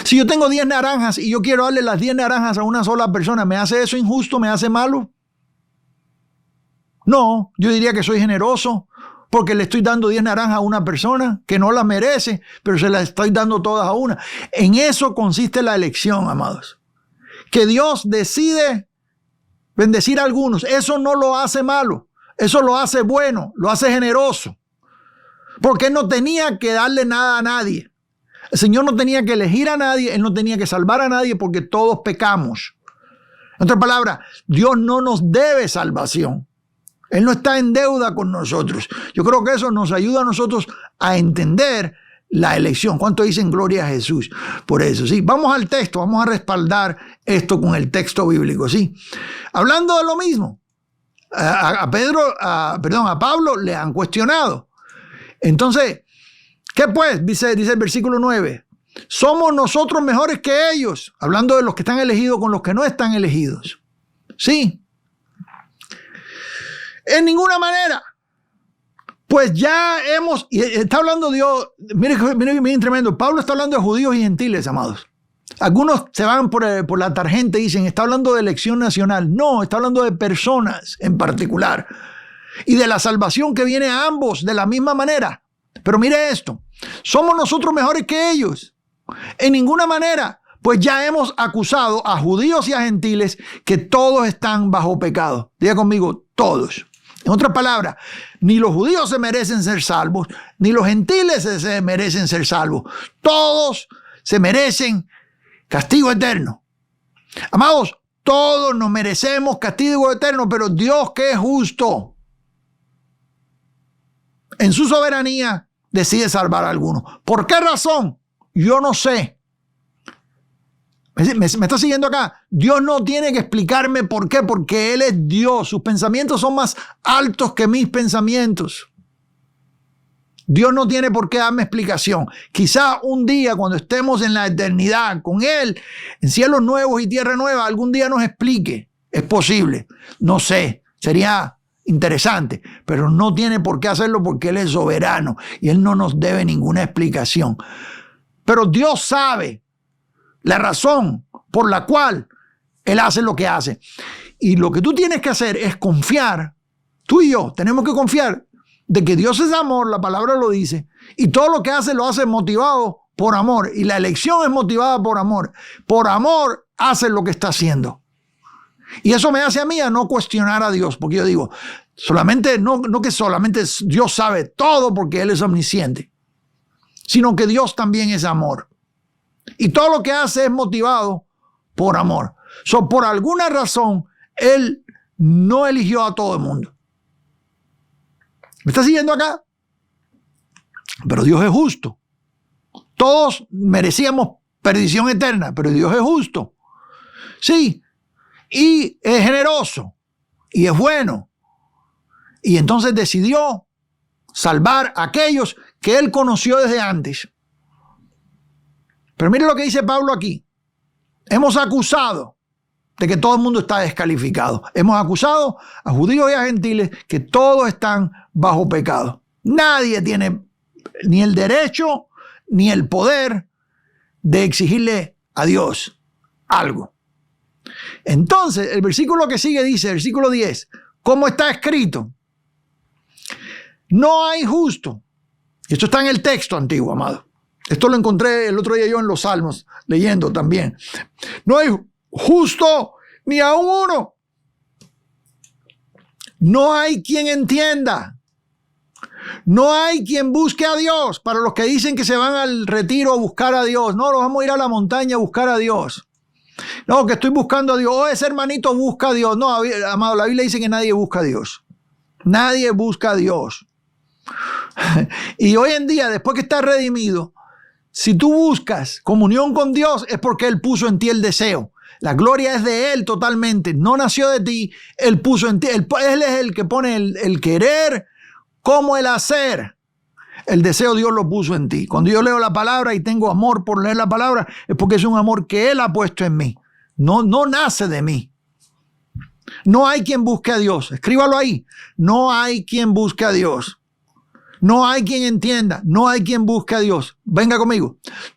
Si yo tengo 10 naranjas y yo quiero darle las 10 naranjas a una sola persona, ¿me hace eso injusto? ¿Me hace malo? No, yo diría que soy generoso porque le estoy dando 10 naranjas a una persona que no las merece, pero se las estoy dando todas a una. En eso consiste la elección, amados. Que Dios decide bendecir a algunos. Eso no lo hace malo, eso lo hace bueno, lo hace generoso. Porque Él no tenía que darle nada a nadie. El Señor no tenía que elegir a nadie, Él no tenía que salvar a nadie porque todos pecamos. En otras palabras, Dios no nos debe salvación. Él no está en deuda con nosotros. Yo creo que eso nos ayuda a nosotros a entender la elección. ¿Cuánto dicen gloria a Jesús por eso? Sí, vamos al texto, vamos a respaldar esto con el texto bíblico, sí. Hablando de lo mismo, a Pablo le han cuestionado. Entonces, ¿qué pues? Dice el versículo 9. ¿Somos nosotros mejores que ellos? Hablando de los que están elegidos con los que no están elegidos. Sí. En ninguna manera. Pues ya hemos, y está hablando Dios, miren tremendo, Pablo está hablando de judíos y gentiles, amados. Algunos se van por la tangente y dicen, está hablando de elección nacional. No, está hablando de personas en particular. Y de la salvación que viene a ambos de la misma manera. Pero mire esto, ¿somos nosotros mejores que ellos? En ninguna manera, pues ya hemos acusado a judíos y a gentiles que todos están bajo pecado. Diga conmigo, todos. En otras palabras, ni los judíos se merecen ser salvos, ni los gentiles se merecen ser salvos. Todos se merecen castigo eterno. Amados, todos nos merecemos castigo eterno, pero Dios, que es justo, en su soberanía decide salvar a algunos. ¿Por qué razón? Yo no sé. ¿Me está siguiendo acá? Dios no tiene que explicarme por qué, porque Él es Dios. Sus pensamientos son más altos que mis pensamientos. Dios no tiene por qué darme explicación. Quizá un día, cuando estemos en la eternidad con Él, en cielos nuevos y tierra nueva, algún día nos explique. Es posible. No sé. Sería interesante. Pero no tiene por qué hacerlo porque Él es soberano y Él no nos debe ninguna explicación. Pero Dios sabe la razón por la cual Él hace lo que hace. Y lo que tú tienes que hacer es confiar. Tú y yo tenemos que confiar de que Dios es amor, la palabra lo dice, y todo lo que hace lo hace motivado por amor. Y la elección es motivada por amor. Por amor hace lo que está haciendo. Y eso me hace a mí a no cuestionar a Dios, porque yo digo, no que solamente Dios sabe todo porque Él es omnisciente, sino que Dios también es amor. Y todo lo que hace es motivado por amor. Por alguna razón, Él no eligió a todo el mundo. ¿Me está siguiendo acá? Pero Dios es justo. Todos merecíamos perdición eterna, pero Dios es justo. Sí, y es generoso, y es bueno. Y entonces decidió salvar a aquellos que Él conoció desde antes. Pero mire lo que dice Pablo aquí. Hemos acusado de que todo el mundo está descalificado. Hemos acusado a judíos y a gentiles que todos están bajo pecado. Nadie tiene ni el derecho ni el poder de exigirle a Dios algo. Entonces, el versículo que sigue dice, versículo 10, ¿cómo está escrito? No hay justo. Y esto está en el texto antiguo, amado. Esto lo encontré el otro día yo en los Salmos, leyendo también. No hay justo ni a uno. No hay quien entienda. No hay quien busque a Dios. Para los que dicen que se van al retiro a buscar a Dios. No, nos vamos a ir a la montaña a buscar a Dios. No, que estoy buscando a Dios. Oh, ese hermanito busca a Dios. No, amado, la Biblia dice que nadie busca a Dios. Nadie busca a Dios. Y hoy en día, después que estás redimido, si tú buscas comunión con Dios es porque Él puso en ti el deseo. La gloria es de Él totalmente. No nació de ti. Él puso en ti. Él es el que pone el querer como el hacer. El deseo Dios lo puso en ti. Cuando yo leo la palabra y tengo amor por leer la palabra, es porque es un amor que Él ha puesto en mí. No nace de mí. No hay quien busque a Dios. Escríbalo ahí. No hay quien busque a Dios. No hay quien entienda, no hay quien busque a Dios. Venga conmigo.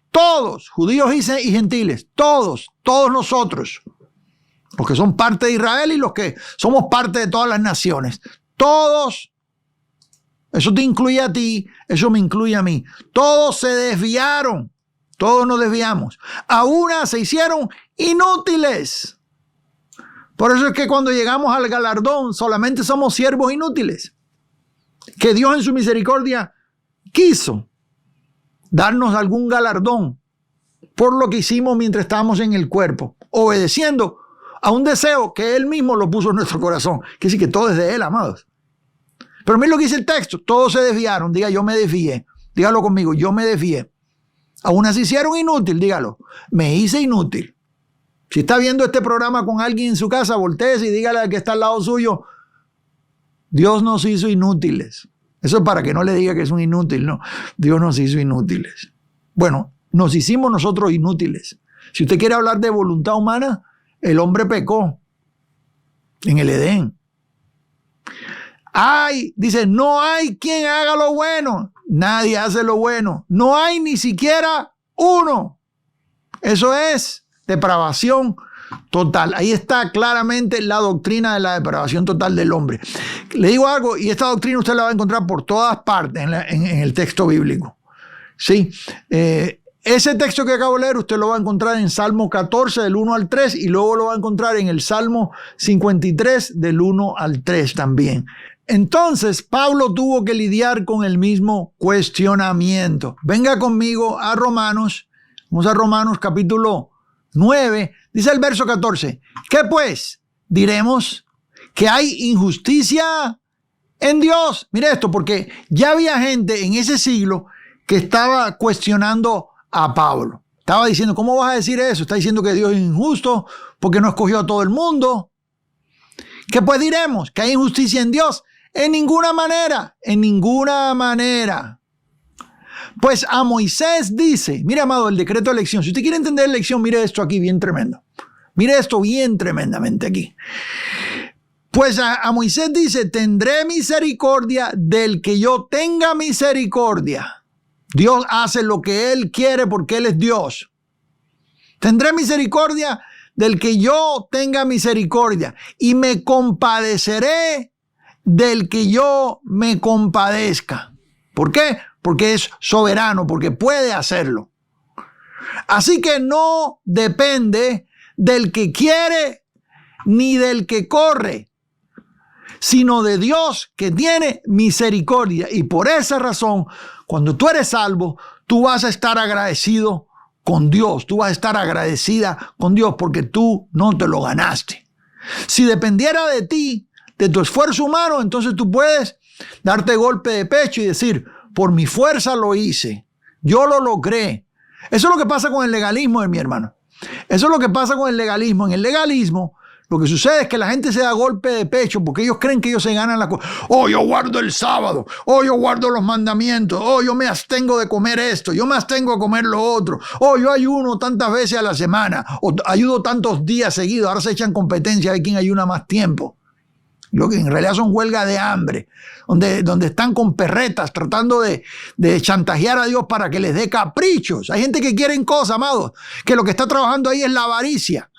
Todos, judíos y gentiles, todos nosotros, los que son parte de Israel y los que somos parte de todas las naciones, todos, eso te incluye a ti, eso me incluye a mí. Todos se desviaron, todos nos desviamos. A una se hicieron inútiles. Por eso es que cuando llegamos al galardón solamente somos siervos inútiles. Que Dios en su misericordia quiso darnos algún galardón por lo que hicimos mientras estábamos en el cuerpo, obedeciendo a un deseo que Él mismo lo puso en nuestro corazón. Que sí, que todo es de Él, amados. Pero mira lo que dice el texto. Todos se desviaron. Diga, yo me desvié. Dígalo conmigo, yo me desvié. Aún así hicieron inútil, dígalo. Me hice inútil. Si está viendo este programa con alguien en su casa, voltéese y dígale al que está al lado suyo, Dios nos hizo inútiles. Eso es para que no le diga que es un inútil, no. Dios nos hizo inútiles. Bueno, nos hicimos nosotros inútiles. Si usted quiere hablar de voluntad humana, el hombre pecó en el Edén. Dice, no hay quien haga lo bueno. Nadie hace lo bueno. No hay ni siquiera uno. Eso es depravación total. Ahí está claramente la doctrina de la depravación total del hombre. Le digo algo, y esta doctrina usted la va a encontrar por todas partes en el texto bíblico. Sí. Ese texto que acabo de leer usted lo va a encontrar en Salmo 14 del 1 al 3 y luego lo va a encontrar en el Salmo 53 del 1 al 3 también. Entonces Pablo tuvo que lidiar con el mismo cuestionamiento. Venga conmigo a Romanos. Vamos a Romanos capítulo 9. Dice el verso 14. ¿Qué pues? Diremos que hay injusticia en Dios. Mire esto, porque ya había gente en ese siglo que estaba cuestionando a Pablo. Estaba diciendo, ¿cómo vas a decir eso? Está diciendo que Dios es injusto porque no escogió a todo el mundo. ¿Qué pues diremos? ¿Que hay injusticia en Dios? En ninguna manera, en ninguna manera. Pues a Moisés dice, mire amado, el decreto de elección. Si usted quiere entender la elección, mire esto aquí bien tremendo. Mire esto bien tremendamente aquí. Pues a Moisés dice, tendré misericordia del que yo tenga misericordia. Dios hace lo que Él quiere porque Él es Dios. Tendré misericordia del que yo tenga misericordia y me compadeceré del que yo me compadezca. ¿Por qué? Porque es soberano, porque puede hacerlo. Así que no depende del que quiere ni del que corre, sino de Dios que tiene misericordia. Y por esa razón, cuando tú eres salvo, tú vas a estar agradecido con Dios. Tú vas a estar agradecida con Dios porque tú no te lo ganaste. Si dependiera de ti, de tu esfuerzo humano, entonces tú puedes darte golpe de pecho y decir, por mi fuerza lo hice, yo lo logré. Eso es lo que pasa con el legalismo, mi hermano. Eso es lo que pasa con el legalismo. En el legalismo, lo que sucede es que la gente se da golpe de pecho porque ellos creen que ellos se ganan la cosa. Oh, yo guardo el sábado. Oh, yo guardo los mandamientos. Oh, yo me abstengo de comer esto. Yo me abstengo de comer lo otro. Oh, yo ayuno tantas veces a la semana. O ayudo tantos días seguidos. Ahora se echan competencia de quién ayuna más tiempo. Lo que en realidad son huelgas de hambre, donde están con perretas tratando de chantajear a Dios para que les dé caprichos. Hay gente que quieren cosas, amados, que lo que está trabajando ahí es la avaricia.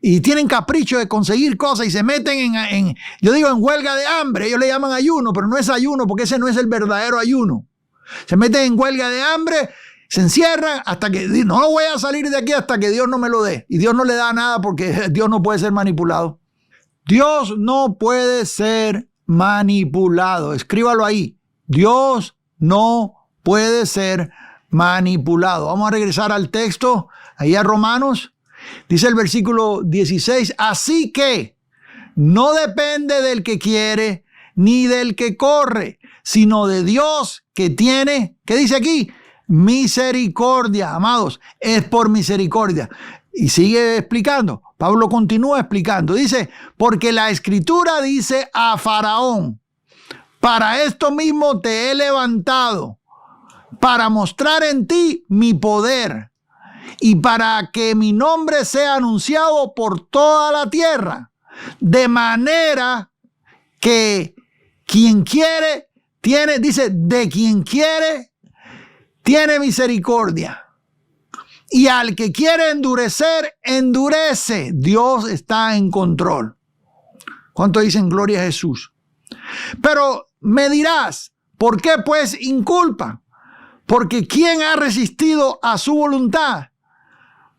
Y tienen capricho de conseguir cosas y se meten en huelga de hambre. Ellos le llaman ayuno, pero no es ayuno porque ese no es el verdadero ayuno. Se meten en huelga de hambre, se encierran hasta que no voy a salir de aquí hasta que Dios no me lo dé. Y Dios no le da nada porque Dios no puede ser manipulado. Dios no puede ser manipulado. Escríbalo ahí. Dios no puede ser manipulado. Vamos a regresar al texto, ahí a Romanos. Dice el versículo 16, así que no depende del que quiere ni del que corre, sino de Dios que tiene, ¿qué dice aquí? Misericordia, amados, es por misericordia. Y sigue explicando, Pablo continúa explicando, dice, porque la Escritura dice a Faraón, para esto mismo te he levantado, para mostrar en ti mi poder y para que mi nombre sea anunciado por toda la tierra, de manera que quien quiere tiene, dice, de quien quiere tiene misericordia. Y al que quiere endurecer, endurece. Dios está en control. ¿Cuánto dicen gloria a Jesús? Pero me dirás, ¿por qué pues inculpa? Porque ¿quién ha resistido a su voluntad?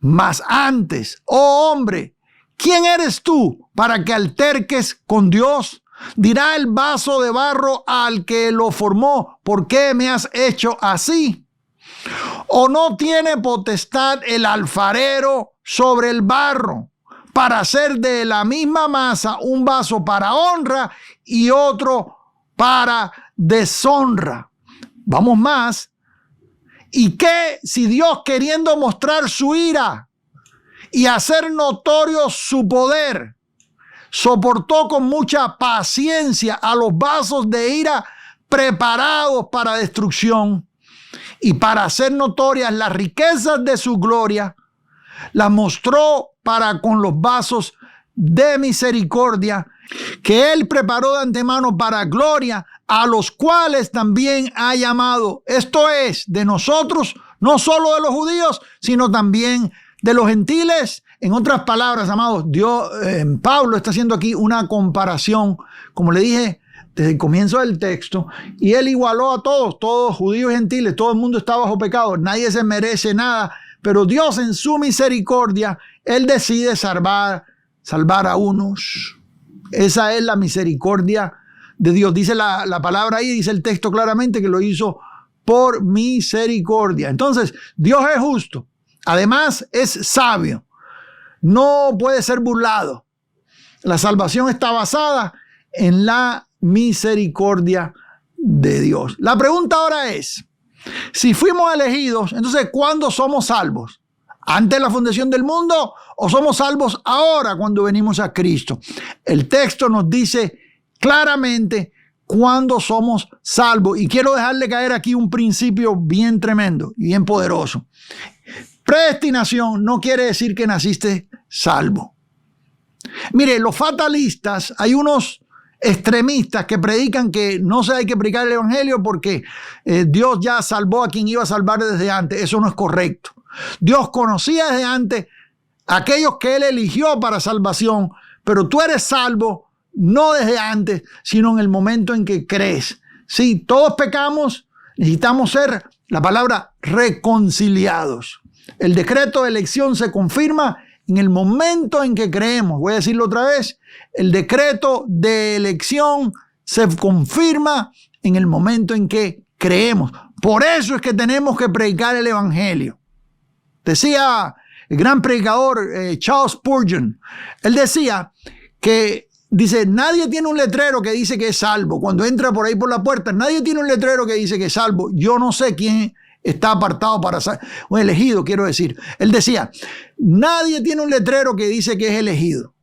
Mas antes, oh hombre, ¿quién eres tú para que alterques con Dios? Dirá el vaso de barro al que lo formó, ¿por qué me has hecho así? ¿O no tiene potestad el alfarero sobre el barro para hacer de la misma masa un vaso para honra y otro para deshonra. Vamos más. ¿Y qué si Dios, queriendo mostrar su ira y hacer notorio su poder, soportó con mucha paciencia a los vasos de ira preparados para destrucción y para hacer notorias las riquezas de su gloria, las mostró para con los vasos de misericordia que Él preparó de antemano para gloria, a los cuales también ha llamado? Esto es, de nosotros, no solo de los judíos, sino también de los gentiles. En otras palabras, amados, Pablo está haciendo aquí una comparación, como le dije desde el comienzo del texto, y él igualó a todos judíos y gentiles, todo el mundo está bajo pecado, nadie se merece nada, pero Dios en su misericordia, Él decide salvar a unos. Esa es la misericordia de Dios. Dice la palabra ahí, dice el texto claramente que lo hizo por misericordia. Entonces, Dios es justo. Además, es sabio. No puede ser burlado. La salvación está basada en la misericordia de Dios. La pregunta ahora es, si fuimos elegidos, entonces, ¿cuándo somos salvos? ¿Antes de la fundación del mundo o somos salvos ahora cuando venimos a Cristo? El texto nos dice claramente cuándo somos salvos. Y quiero dejarle caer aquí un principio bien tremendo y bien poderoso. Predestinación no quiere decir que naciste salvo. Mire, los fatalistas, hay unos extremistas que predican que no se hay que predicar el evangelio porque Dios ya salvó a quien iba a salvar desde antes. Eso no es correcto. Dios conocía desde antes a aquellos que Él eligió para salvación, pero tú eres salvo no desde antes, sino en el momento en que crees. Sí, todos pecamos, necesitamos ser, la palabra, reconciliados. El decreto de elección se confirma en el momento en que creemos. Voy a decirlo otra vez. El decreto de elección se confirma en el momento en que creemos. Por eso es que tenemos que predicar el evangelio. Decía el gran predicador Charles Spurgeon, él decía que, dice, nadie tiene un letrero que dice que es salvo. Cuando entra por ahí por la puerta, nadie tiene un letrero que dice que es salvo. Yo no sé quién está apartado para ser, o elegido, quiero decir. Él decía, nadie tiene un letrero que dice que es elegido.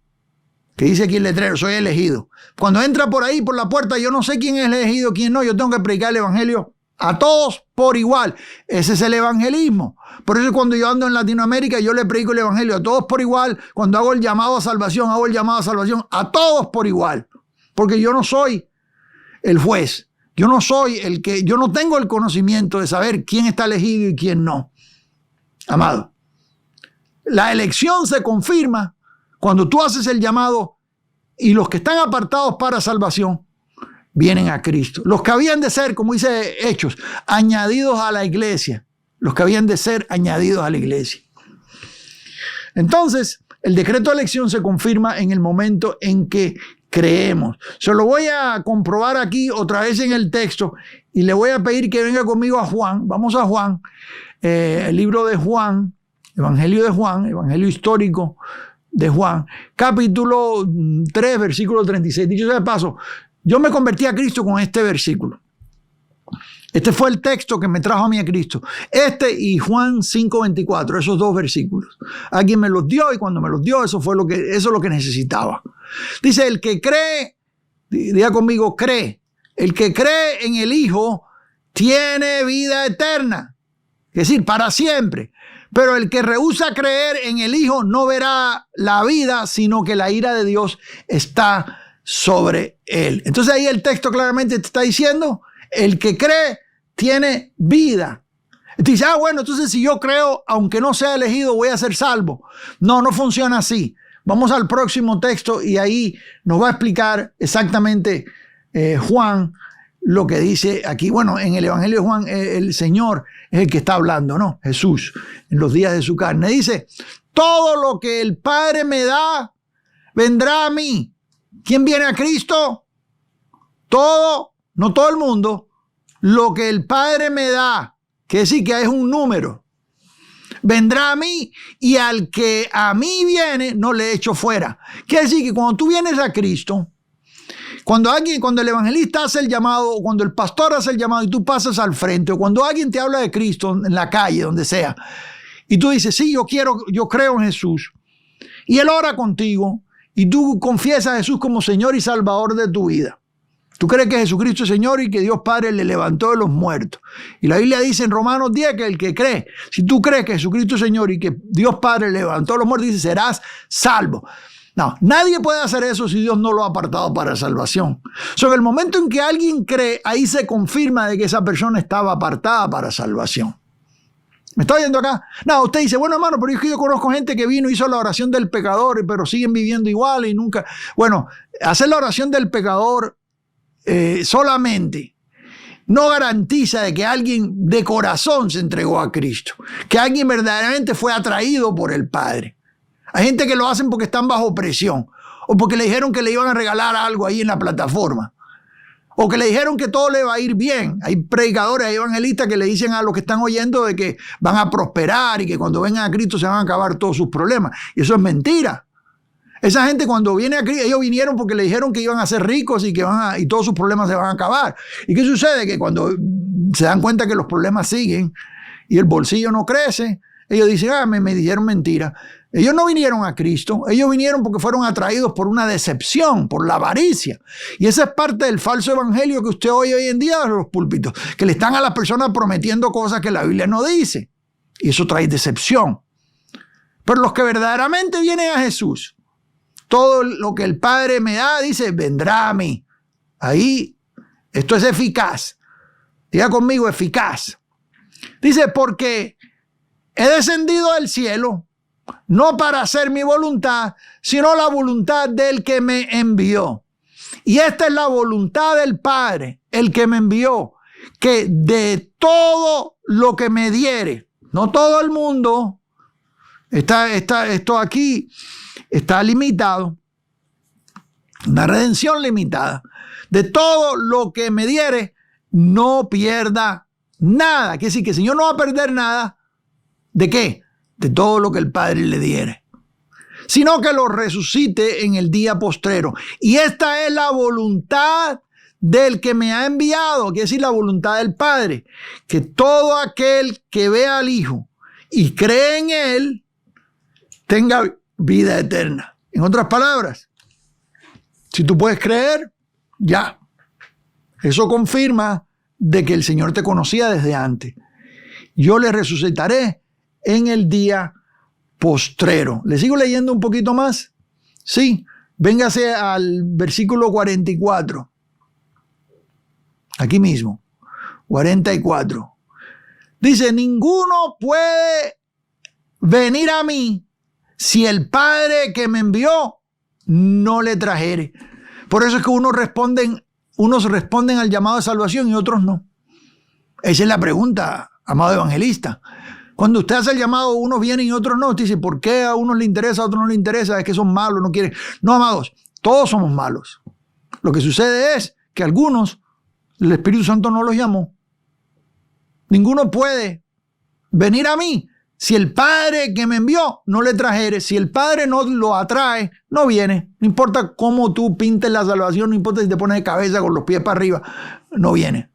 Que dice aquí el letrero, soy elegido. Cuando entra por ahí por la puerta, yo no sé quién es elegido, quién no. Yo tengo que predicar el evangelio a todos por igual. Ese es el evangelismo. Por eso cuando yo ando en Latinoamérica, yo le predico el evangelio a todos por igual. Cuando hago el llamado a salvación, hago el llamado a salvación a todos por igual. Porque yo no soy el juez. Yo no tengo el conocimiento de saber quién está elegido y quién no. Amado, la elección se confirma cuando tú haces el llamado y los que están apartados para salvación vienen a Cristo. Los que habían de ser, como dice Hechos, añadidos a la iglesia. Los que habían de ser añadidos a la iglesia. Entonces, el decreto de elección se confirma en el momento en que creemos. Se lo voy a comprobar aquí otra vez en el texto y le voy a pedir que venga conmigo a Juan. Vamos a Juan, el libro de Juan, Evangelio de Juan, Evangelio histórico de Juan, capítulo 3, versículo 36. Dicho sea de paso, yo me convertí a Cristo con este versículo. Este fue el texto que me trajo a mí a Cristo. Este y Juan 5:24, esos dos versículos. Alguien me los dio y cuando me los dio, eso es lo que necesitaba. Dice, el que cree, diga conmigo, cree. El que cree en el Hijo tiene vida eterna. Es decir, para siempre. Pero el que rehúsa creer en el Hijo no verá la vida, sino que la ira de Dios está sobre él. Entonces ahí el texto claramente te está diciendo, el que cree tiene vida. Dice, bueno, entonces si yo creo, aunque no sea elegido, voy a ser salvo. No, no funciona así. Vamos al próximo texto y ahí nos va a explicar exactamente Juan lo que dice aquí. Bueno, en el Evangelio de Juan, el Señor es el que está hablando, ¿no? Jesús, en los días de su carne. Dice, todo lo que el Padre me da, vendrá a mí. ¿Quién viene a Cristo? Todo, no todo el mundo. Lo que el Padre me da, que decir que es un número, vendrá a mí y al que a mí viene no le echo fuera. Quiere decir que cuando tú vienes a Cristo, Cuando el evangelista hace el llamado, o cuando el pastor hace el llamado y tú pasas al frente, o cuando alguien te habla de Cristo en la calle, donde sea, y tú dices, sí, yo creo en Jesús, y Él ora contigo, y tú confiesas a Jesús como Señor y Salvador de tu vida. Tú crees que Jesucristo es Señor y que Dios Padre le levantó de los muertos. Y la Biblia dice en Romanos 10 que el que cree, si tú crees que Jesucristo es Señor y que Dios Padre le levantó de los muertos, dice, serás salvo. No, nadie puede hacer eso si Dios no lo ha apartado para salvación. En el momento en que alguien cree, ahí se confirma de que esa persona estaba apartada para salvación. ¿Me está oyendo acá? No, usted dice, bueno, hermano, pero es que yo conozco gente que vino y hizo la oración del pecador, pero siguen viviendo igual y nunca... Bueno, hacer la oración del pecador solamente no garantiza de que alguien de corazón se entregó a Cristo, que alguien verdaderamente fue atraído por el Padre. Hay gente que lo hacen porque están bajo presión, o porque le dijeron que le iban a regalar algo ahí en la plataforma, o que le dijeron que todo le va a ir bien. Hay predicadores, hay evangelistas que le dicen a los que están oyendo de que van a prosperar y que cuando vengan a Cristo se van a acabar todos sus problemas. Y eso es mentira. Esa gente cuando viene a Cristo, ellos vinieron porque le dijeron que iban a ser ricos y que y todos sus problemas se van a acabar. ¿Y qué sucede? Que cuando se dan cuenta que los problemas siguen y el bolsillo no crece, ellos dicen, me dijeron mentira. Ellos no vinieron a Cristo, ellos vinieron porque fueron atraídos por una decepción, por la avaricia. Y esa es parte del falso evangelio que usted oye hoy en día en los púlpitos, que le están a las personas prometiendo cosas que la Biblia no dice. Y eso trae decepción. Pero los que verdaderamente vienen a Jesús, todo lo que el Padre me da, dice, vendrá a mí. Ahí, esto es eficaz. Diga conmigo, eficaz. Dice, porque he descendido del cielo, no para hacer mi voluntad, sino la voluntad del que me envió. Y esta es la voluntad del Padre, el que me envió, que de todo lo que me diere, no todo el mundo, esto aquí está limitado, una redención limitada, de todo lo que me diere, no pierda nada. Quiere decir que el Señor no va a perder nada. ¿De qué? De todo lo que el Padre le diere, sino que lo resucite en el día postrero. Y esta es la voluntad del que me ha enviado, quiere decir la voluntad del Padre, que todo aquel que vea al Hijo y cree en Él tenga vida eterna. En otras palabras, si tú puedes creer, ya. Eso confirma de que el Señor te conocía desde antes. Yo le resucitaré en el día postrero. ¿Le sigo leyendo un poquito más? Sí, véngase al versículo 44. Aquí mismo, 44. Dice, ninguno puede venir a mí si el Padre que me envió no le trajere. Por eso es que unos responden al llamado de salvación y otros no. Esa es la pregunta, amado evangelista. Cuando usted hace el llamado, unos vienen y otros no. Usted dice, ¿por qué a unos les interesa, a otros no les interesa? Es que son malos, no quieren. No, amados, todos somos malos. Lo que sucede es que algunos, el Espíritu Santo no los llamó. Ninguno puede venir a mí si el Padre que me envió no le trajere. Si el Padre no lo atrae, no viene. No importa cómo tú pintes la salvación, no importa si te pones de cabeza con los pies para arriba, no viene.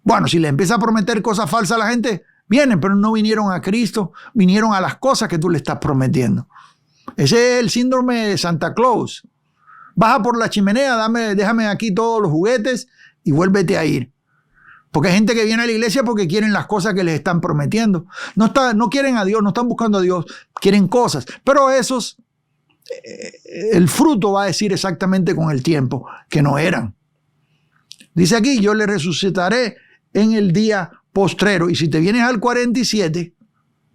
Bueno, si le empieza a prometer cosas falsas a la gente, vienen, pero no vinieron a Cristo, vinieron a las cosas que tú le estás prometiendo. Ese es el síndrome de Santa Claus. Baja por la chimenea, déjame aquí todos los juguetes y vuélvete a ir. Porque hay gente que viene a la iglesia porque quieren las cosas que les están prometiendo. No quieren a Dios, no están buscando a Dios, quieren cosas. Pero esos, el fruto va a decir exactamente con el tiempo que no eran. Dice aquí, yo le resucitaré en el día postrero. Y si te vienes al 47,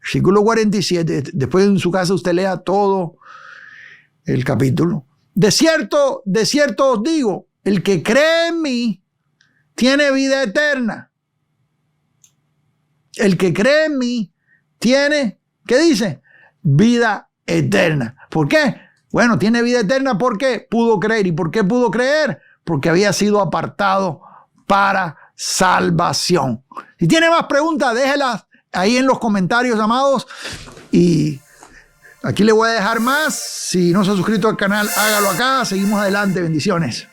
versículo 47, después en su casa usted lea todo el capítulo. De cierto os digo, el que cree en mí tiene vida eterna. El que cree en mí tiene, ¿qué dice? Vida eterna. ¿Por qué? Bueno, tiene vida eterna porque pudo creer. ¿Y por qué pudo creer? Porque había sido apartado para salvación. Si tiene más preguntas, déjelas ahí en los comentarios, amados. Y Aquí le voy a dejar más. Si no se ha suscrito al canal, hágalo acá. Seguimos adelante. Bendiciones.